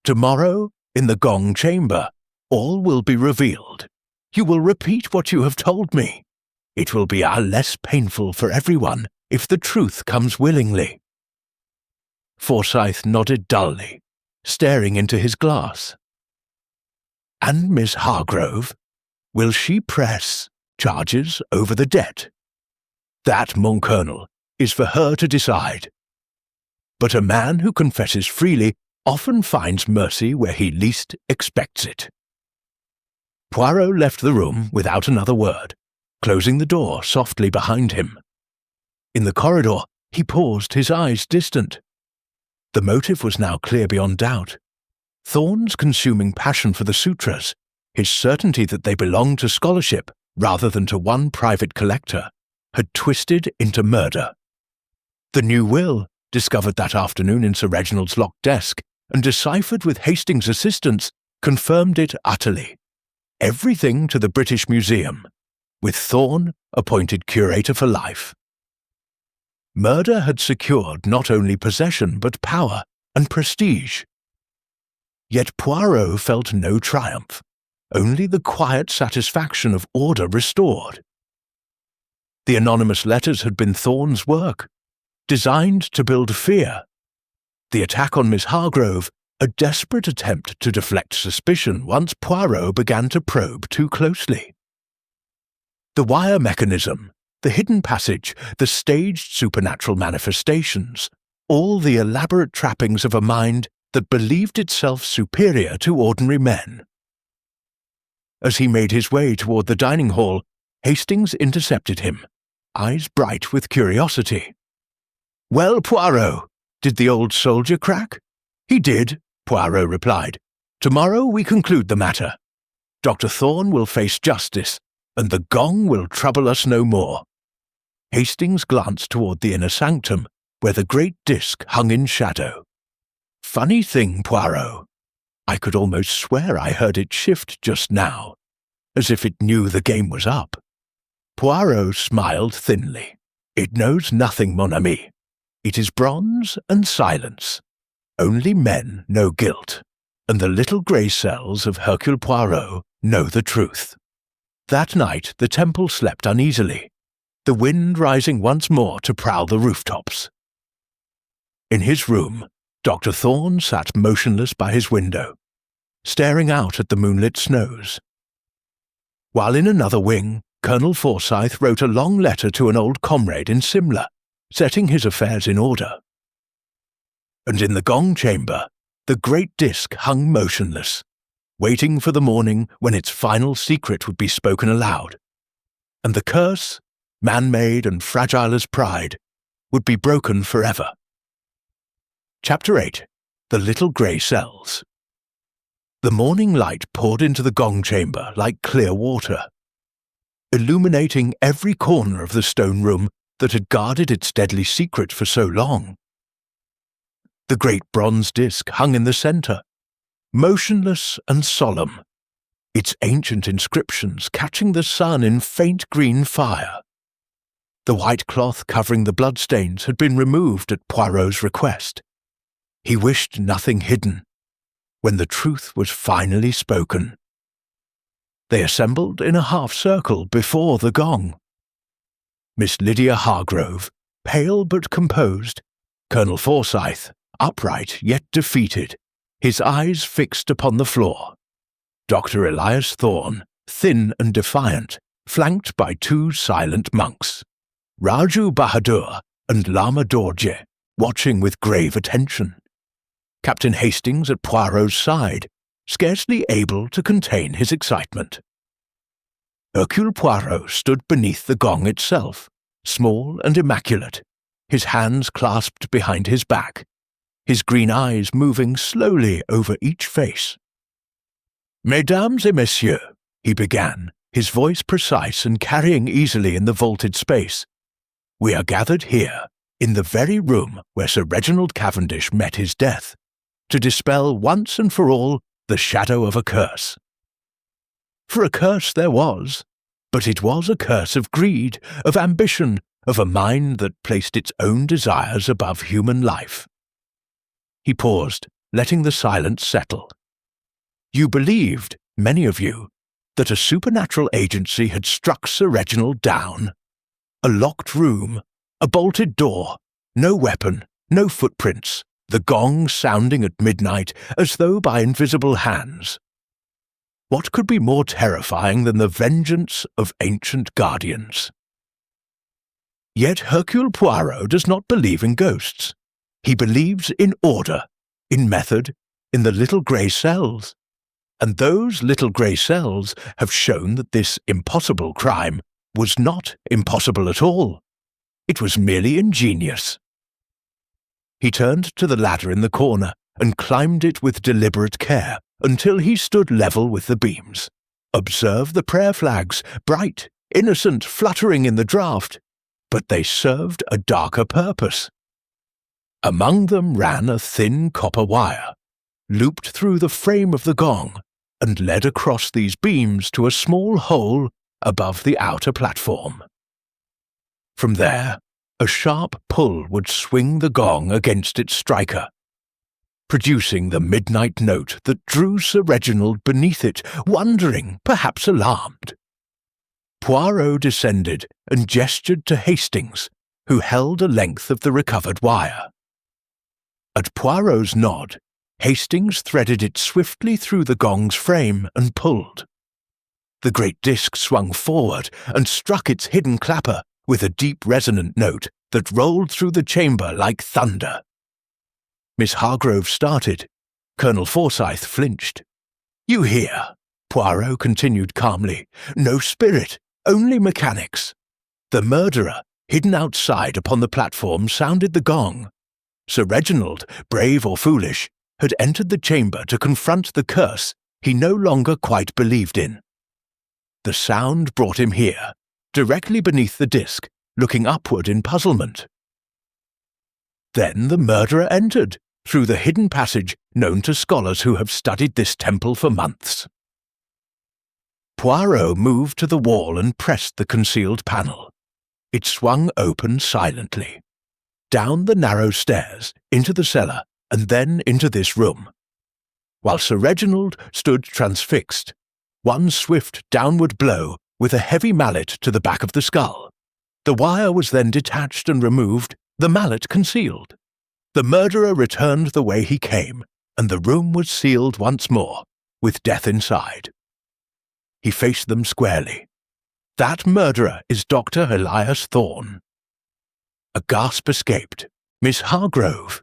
Tomorrow, in the Gong chamber, all will be revealed. You will repeat what you have told me. It will be less painful for everyone if the truth comes willingly." Forsyth nodded dully, staring into his glass. "And Miss Hargrove? Will she press charges over the debt? That, mon Colonel, is for her to decide. But a man who confesses freely often finds mercy where he least expects it." Poirot left the room without another word, closing the door softly behind him. In the corridor, he paused, his eyes distant. The motive was now clear beyond doubt. Thorn's consuming passion for the sutras, his certainty that they belonged to scholarship rather than to one private collector, had twisted into murder. The new will, discovered that afternoon in Sir Reginald's locked desk and deciphered with Hastings' assistance, confirmed it utterly. Everything to the British Museum, with Thorn appointed curator for life. Murder had secured not only possession but power and prestige. Yet Poirot felt no triumph, only the quiet satisfaction of order restored. The anonymous letters had been Thorn's work, designed to build fear. The attack on Miss Hargrove, a desperate attempt to deflect suspicion once Poirot began to probe too closely. The wire mechanism, the hidden passage, the staged supernatural manifestations, all the elaborate trappings of a mind that believed itself superior to ordinary men. As he made his way toward the dining hall, Hastings intercepted him, eyes bright with curiosity. "Well, Poirot, did the old soldier crack?" "He did," Poirot replied. "Tomorrow we conclude the matter. Dr. Thorne will face justice, and the gong will trouble us no more." Hastings glanced toward the inner sanctum, where the great disk hung in shadow. "Funny thing, Poirot. I could almost swear I heard it shift just now, as if it knew the game was up." Poirot smiled thinly. "It knows nothing, mon ami. It is bronze and silence. Only men know guilt, and the little grey cells of Hercule Poirot know the truth." That night the temple slept uneasily, the wind rising once more to prowl the rooftops. In his room, Dr. Thorne sat motionless by his window, staring out at the moonlit snows. While in another wing, Colonel Forsyth wrote a long letter to an old comrade in Simla, setting his affairs in order. And in the gong chamber, the great disk hung motionless, waiting for the morning when its final secret would be spoken aloud, and the curse, man-made and fragile as pride, would be broken forever. Chapter 8. The Little Grey Cells. The morning light poured into the gong chamber like clear water, illuminating every corner of the stone room that had guarded its deadly secret for so long. The great bronze disk hung in the centre, motionless and solemn, its ancient inscriptions catching the sun in faint green fire. The white cloth covering the bloodstains had been removed at Poirot's request. He wished nothing hidden, when the truth was finally spoken. They assembled in a half-circle before the gong. Miss Lydia Hargrove, pale but composed, Colonel Forsyth, upright yet defeated, his eyes fixed upon the floor. Dr. Elias Thorne, thin and defiant, flanked by two silent monks, Raju Bahadur and Lama Dorje, watching with grave attention. Captain Hastings at Poirot's side, scarcely able to contain his excitement. Hercule Poirot stood beneath the gong itself, small and immaculate, his hands clasped behind his back, his green eyes moving slowly over each face. "Mesdames et messieurs," he began, his voice precise and carrying easily in the vaulted space, "we are gathered here, in the very room where Sir Reginald Cavendish met his death, to dispel once and for all the shadow of a curse. For a curse there was, but it was a curse of greed, of ambition, of a mind that placed its own desires above human life." He paused, letting the silence settle. "You believed, many of you, that a supernatural agency had struck Sir Reginald down. A locked room, a bolted door, no weapon, no footprints, the gong sounding at midnight as though by invisible hands. What could be more terrifying than the vengeance of ancient guardians? Yet Hercule Poirot does not believe in ghosts. He believes in order, in method, in the little grey cells. and those little grey cells have shown that this impossible crime was not impossible at all. It was merely ingenious. He turned to the ladder in the corner and climbed it with deliberate care until he stood level with the beams. Observe the prayer flags, bright, innocent, fluttering in the draught, but they served a darker purpose. Among them ran a thin copper wire, looped through the frame of the gong, and led across these beams to a small hole above the outer platform. From there, a sharp pull would swing the gong against its striker, producing the midnight note that drew Sir Reginald beneath it, wondering, perhaps alarmed. Poirot descended and gestured to Hastings, who held a length of the recovered wire. At Poirot's nod, Hastings threaded it swiftly through the gong's frame and pulled. The great disc swung forward and struck its hidden clapper with a deep resonant note that rolled through the chamber like thunder. Miss Hargrove started. Colonel Forsyth flinched. "You hear," Poirot continued calmly. "No spirit, only mechanics. The murderer, hidden outside upon the platform, sounded the gong. Sir Reginald, brave or foolish, had entered the chamber to confront the curse he no longer quite believed in. The sound brought him here, directly beneath the disc, looking upward in puzzlement. Then the murderer entered, through the hidden passage known to scholars who have studied this temple for months." Poirot moved to the wall and pressed the concealed panel. It swung open silently. Down the narrow stairs, into the cellar, and then into this room. While Sir Reginald stood transfixed, one swift downward blow with a heavy mallet to the back of the skull. The wire was then detached and removed, the mallet concealed. The murderer returned the way he came, and the room was sealed once more, with death inside. He faced them squarely. "That murderer is Dr. Elias Thorne." A gasp escaped. "Miss Hargrove."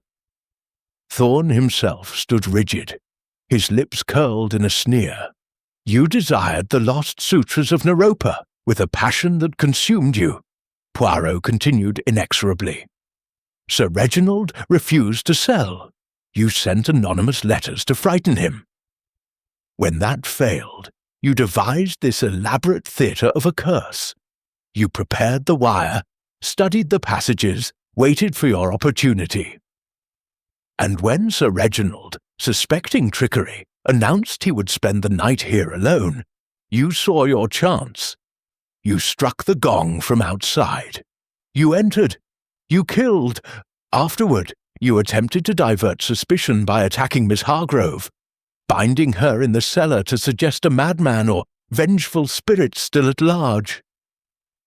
Thorne himself stood rigid, his lips curled in a sneer. "You desired the lost sutras of Naropa with a passion that consumed you," Poirot continued inexorably. "Sir Reginald refused to sell. You sent anonymous letters to frighten him. When that failed, you devised this elaborate theatre of a curse. You prepared the wire, studied the passages, waited for your opportunity. And when Sir Reginald, suspecting trickery, announced he would spend the night here alone, you saw your chance. You struck the gong from outside. You entered. You killed. Afterward, you attempted to divert suspicion by attacking Miss Hargrove, binding her in the cellar to suggest a madman or vengeful spirit still at large.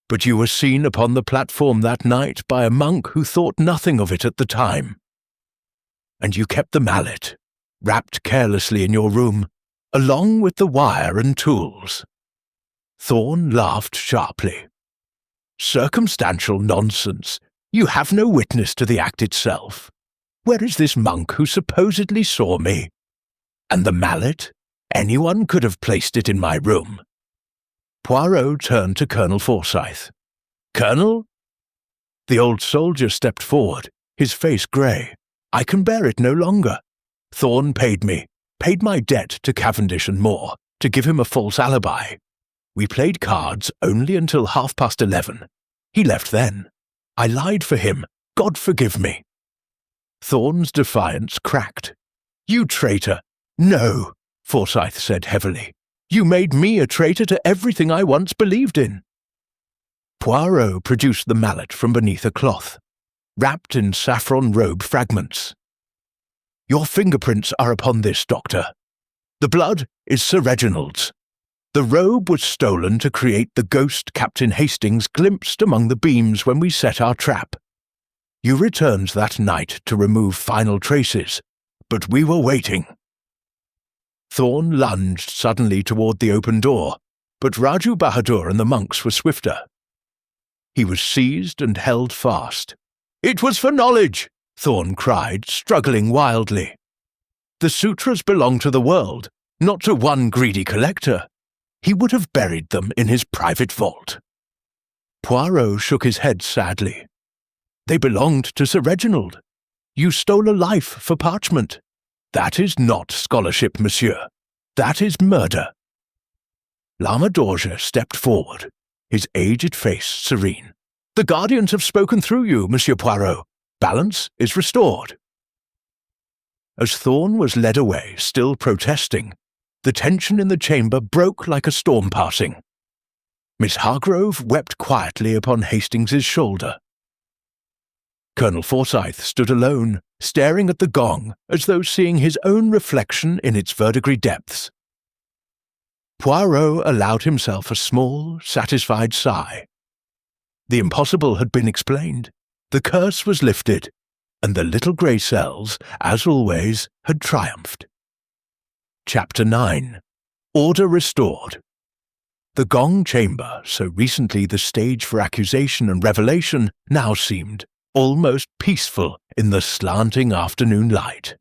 But you were seen upon the platform that night by a monk who thought nothing of it at the time. And you kept the mallet, wrapped carelessly in your room, along with the wire and tools." Thorne laughed sharply. "Circumstantial nonsense. You have no witness to the act itself. Where is this monk who supposedly saw me? And the mallet? Anyone could have placed it in my room." Poirot turned to Colonel Forsyth. "Colonel?" The old soldier stepped forward, his face grey. "I can bear it no longer. Thorne paid my debt to Cavendish and Moore, to give him a false alibi. We played cards only until 11:30. He left then. I lied for him. God forgive me." Thorne's defiance cracked. "You traitor!" "No," Forsyth said heavily. "You made me a traitor to everything I once believed in." Poirot produced the mallet from beneath a cloth, wrapped in saffron robe fragments. "Your fingerprints are upon this, Doctor. The blood is Sir Reginald's. The robe was stolen to create the ghost Captain Hastings glimpsed among the beams when we set our trap. You returned that night to remove final traces, but we were waiting." Thorne lunged suddenly toward the open door, but Raju Bahadur and the monks were swifter. He was seized and held fast. "It was for knowledge!" Thorne cried, struggling wildly. "The sutras belong to the world. Not to one greedy collector. He would have buried them in his private vault. Poirot shook his head sadly. They belonged to Sir Reginald. You stole a life for parchment. That is not scholarship, monsieur. That is murder. Lama Dorje stepped forward, his aged face serene. The guardians have spoken through you, Monsieur Poirot. Balance is restored. As Thorne was led away, still protesting, the tension in the chamber broke like a storm passing. Miss Hargrove wept quietly upon Hastings's shoulder. Colonel Forsyth stood alone, staring at the gong as though seeing his own reflection in its verdigris depths. Poirot allowed himself a small, satisfied sigh. The impossible had been explained, the curse was lifted, and the little grey cells, as always, had triumphed. Chapter 9. Order Restored. The gong chamber, so recently the stage for accusation and revelation, now seemed almost peaceful in the slanting afternoon light.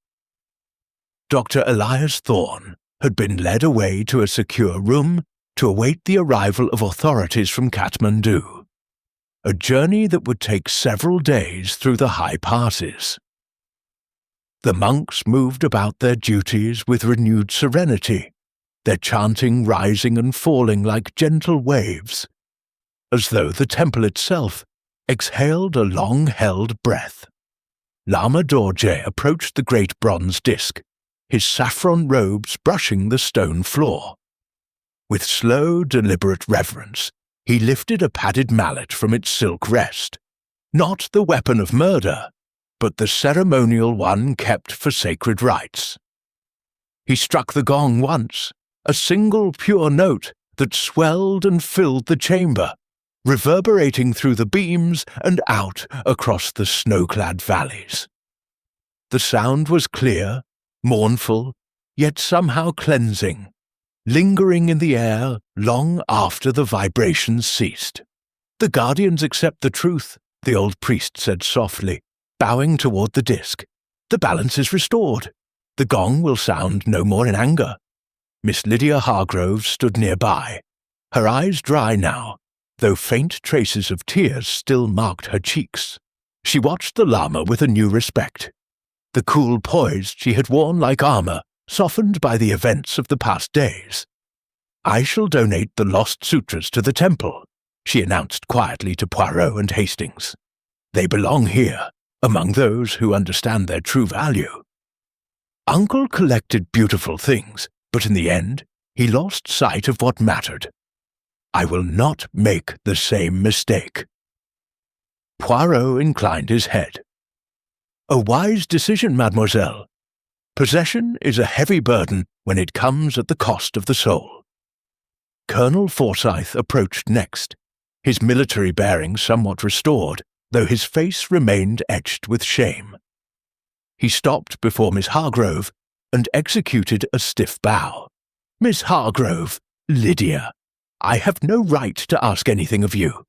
Dr. Elias Thorne had been led away to a secure room to await the arrival of authorities from Kathmandu, a journey that would take several days through the high passes. The monks moved about their duties with renewed serenity, their chanting rising and falling like gentle waves, as though the temple itself exhaled a long-held breath. Lama Dorje approached the great bronze disc, his saffron robes brushing the stone floor. With slow, deliberate reverence, he lifted a padded mallet from its silk rest, not the weapon of murder, but the ceremonial one kept for sacred rites. He struck the gong once, a single pure note that swelled and filled the chamber, reverberating through the beams and out across the snow-clad valleys. The sound was clear, mournful, yet somehow cleansing, lingering in the air long after the vibrations ceased. The guardians accept the truth, the old priest said softly, bowing toward the disc. The balance is restored. The gong will sound no more in anger. Miss Lydia Hargrove stood nearby, her eyes dry now, though faint traces of tears still marked her cheeks. She watched the lama with a new respect. The cool poise she had worn like armor, softened by the events of the past days. I shall donate the lost sutras to the temple, she announced quietly to Poirot and Hastings. They belong here, among those who understand their true value. Uncle collected beautiful things, but in the end, he lost sight of what mattered. I will not make the same mistake. Poirot inclined his head. A wise decision, mademoiselle. Possession is a heavy burden when it comes at the cost of the soul. Colonel Forsyth approached next, his military bearing somewhat restored, though his face remained etched with shame. He stopped before Miss Hargrove and executed a stiff bow. Miss Hargrove, Lydia, I have no right to ask anything of you.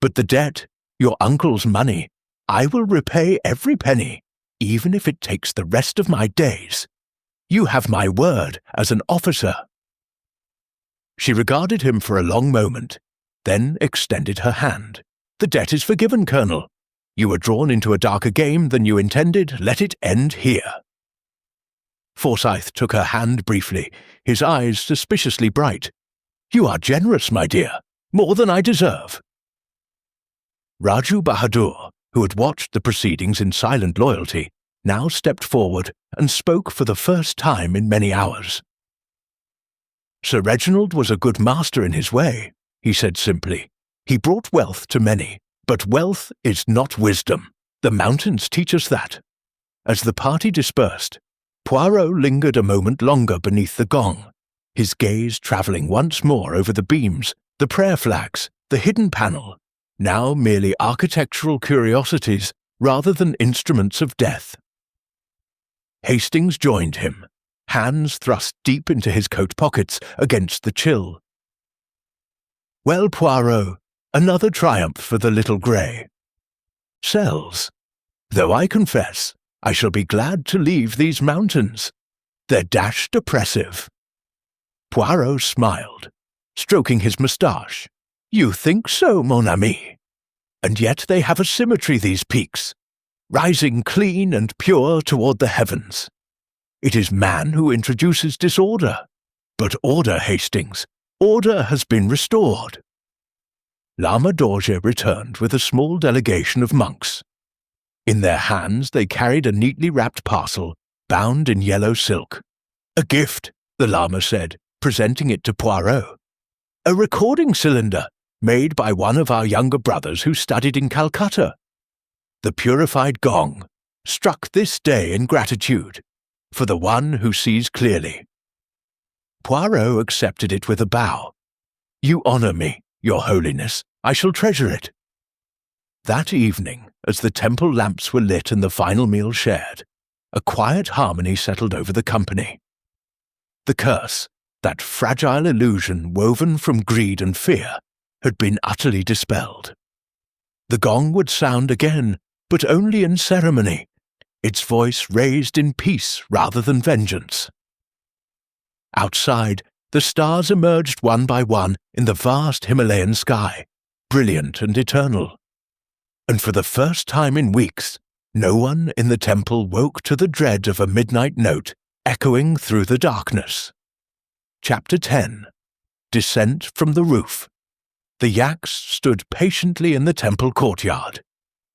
But the debt, your uncle's money, I will repay every penny, even if it takes the rest of my days. You have my word as an officer. She regarded him for a long moment, then extended her hand. The debt is forgiven, Colonel. You were drawn into a darker game than you intended. Let it end here. Forsyth took her hand briefly, his eyes suspiciously bright. You are generous, my dear, more than I deserve. Raju Bahadur, who had watched the proceedings in silent loyalty, now stepped forward and spoke for the first time in many hours. Sir Reginald was a good master in his way, he said simply. He brought wealth to many, but wealth is not wisdom. The mountains teach us that. As the party dispersed, Poirot lingered a moment longer beneath the gong, his gaze travelling once more over the beams, the prayer flags, the hidden panel, now merely architectural curiosities rather than instruments of death. Hastings joined him, hands thrust deep into his coat pockets against the chill. Well, Poirot, another triumph for the little grey. Cells. Though I confess, I shall be glad to leave these mountains. They're dashed oppressive. Poirot smiled, stroking his moustache. "You think so, mon ami? And yet they have a symmetry, these peaks, rising clean and pure toward the heavens. It is man who introduces disorder. But order, Hastings, order has been restored." Lama Dorje returned with a small delegation of monks. In their hands they carried a neatly wrapped parcel, bound in yellow silk. "A gift," the Lama said, presenting it to Poirot. "A recording cylinder, made by one of our younger brothers who studied in Calcutta. The purified gong, struck this day in gratitude, for the one who sees clearly." Poirot accepted it with a bow. "You honour me, Your Holiness. I shall treasure it." That evening, as the temple lamps were lit and the final meal shared, a quiet harmony settled over the company. The curse, that fragile illusion woven from greed and fear, had been utterly dispelled. The gong would sound again, but only in ceremony, its voice raised in peace rather than vengeance. Outside, the stars emerged one by one in the vast Himalayan sky, brilliant and eternal. And for the first time in weeks, no one in the temple woke to the dread of a midnight note echoing through the darkness. Chapter 10. Descent from the Roof. The yaks stood patiently in the temple courtyard,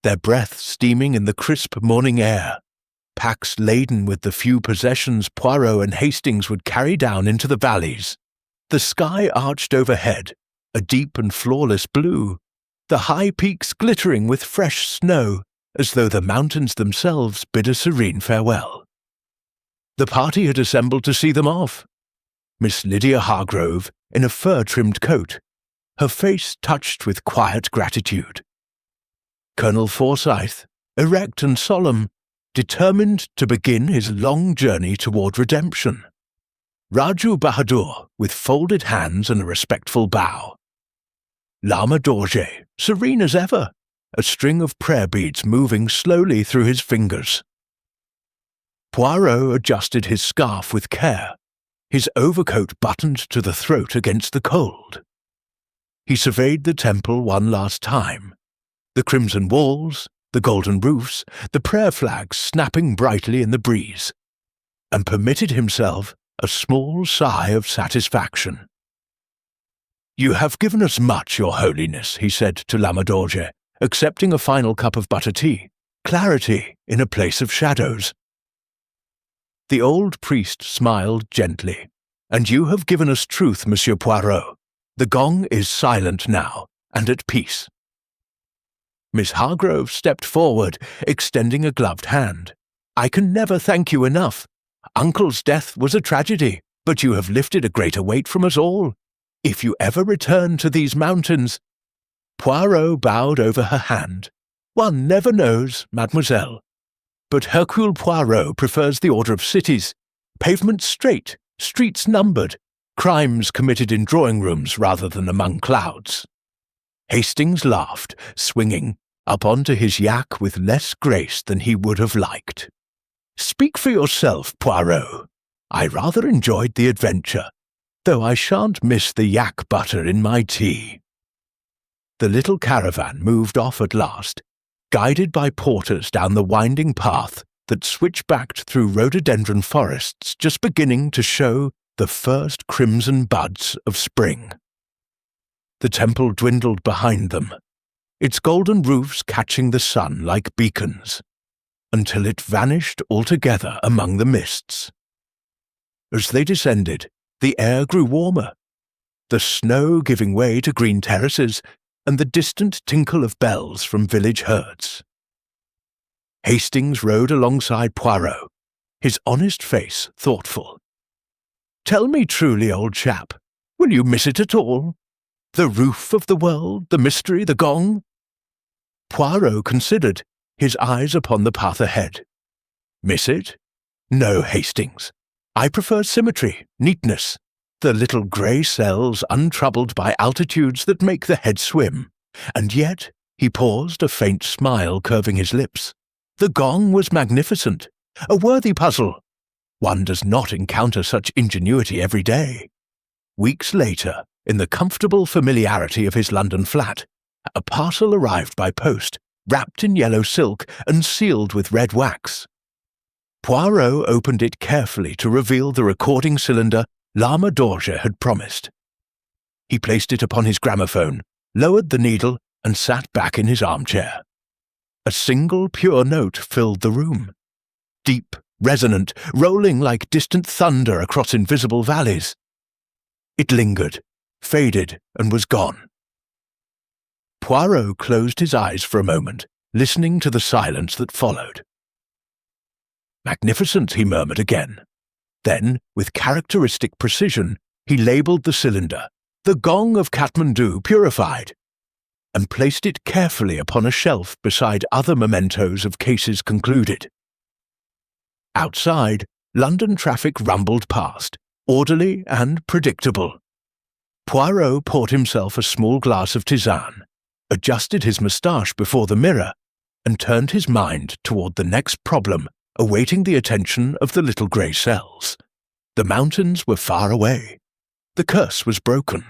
their breath steaming in the crisp morning air, packs laden with the few possessions Poirot and Hastings would carry down into the valleys. The sky arched overhead, a deep and flawless blue, the high peaks glittering with fresh snow, as though the mountains themselves bid a serene farewell. The party had assembled to see them off. Miss Lydia Hargrove, in a fur-trimmed coat, her face touched with quiet gratitude. Colonel Forsyth, erect and solemn, determined to begin his long journey toward redemption. Raju Bahadur, with folded hands and a respectful bow. Lama Dorje, serene as ever, a string of prayer beads moving slowly through his fingers. Poirot adjusted his scarf with care, his overcoat buttoned to the throat against the cold. He surveyed the temple one last time, the crimson walls, the golden roofs, the prayer flags snapping brightly in the breeze, and permitted himself a small sigh of satisfaction. "You have given us much, Your Holiness," he said to Lama Dorje, accepting a final cup of butter tea. "Clarity in a place of shadows." The old priest smiled gently. "And you have given us truth, Monsieur Poirot. The gong is silent now, and at peace." Miss Hargrove stepped forward, extending a gloved hand. "I can never thank you enough. Uncle's death was a tragedy, but you have lifted a greater weight from us all. If you ever return to these mountains—" Poirot bowed over her hand. "One never knows, mademoiselle. But Hercule Poirot prefers the order of cities, pavements straight, streets numbered, crimes committed in drawing rooms rather than among clouds." Hastings laughed, swinging up onto his yak with less grace than he would have liked. "Speak for yourself, Poirot. I rather enjoyed the adventure, though I shan't miss the yak butter in my tea." The little caravan moved off at last, guided by porters down the winding path that switchbacked through rhododendron forests just beginning to show the first crimson buds of spring. The temple dwindled behind them, its golden roofs catching the sun like beacons, until it vanished altogether among the mists. As they descended, the air grew warmer, the snow giving way to green terraces and the distant tinkle of bells from village herds. Hastings rode alongside Poirot, his honest face thoughtful. "Tell me truly, old chap, will you miss it at all? The roof of the world, the mystery, the gong?" Poirot considered, his eyes upon the path ahead. "Miss it? No, Hastings. I prefer symmetry, neatness, the little grey cells untroubled by altitudes that make the head swim. And yet," he paused, a faint smile curving his lips, "the gong was magnificent, a worthy puzzle. One does not encounter such ingenuity every day. Weeks later, in the comfortable familiarity of his London flat, a parcel arrived by post, wrapped in yellow silk and sealed with red wax. Poirot opened it carefully to reveal the recording cylinder Lama Dorje had promised. He placed it upon his gramophone, lowered the needle, and sat back in his armchair. A single pure note filled the room. Deep, resonant, rolling like distant thunder across invisible valleys. It lingered, faded, and was gone. Poirot closed his eyes for a moment, listening to the silence that followed. "Magnificent," he murmured again. Then, with characteristic precision, he labelled the cylinder, "The Gong of Kathmandu Purified," and placed it carefully upon a shelf beside other mementos of cases concluded. Outside, London traffic rumbled past, orderly and predictable. Poirot poured himself a small glass of tisane, adjusted his moustache before the mirror, and turned his mind toward the next problem awaiting the attention of the little grey cells. The mountains were far away. The curse was broken.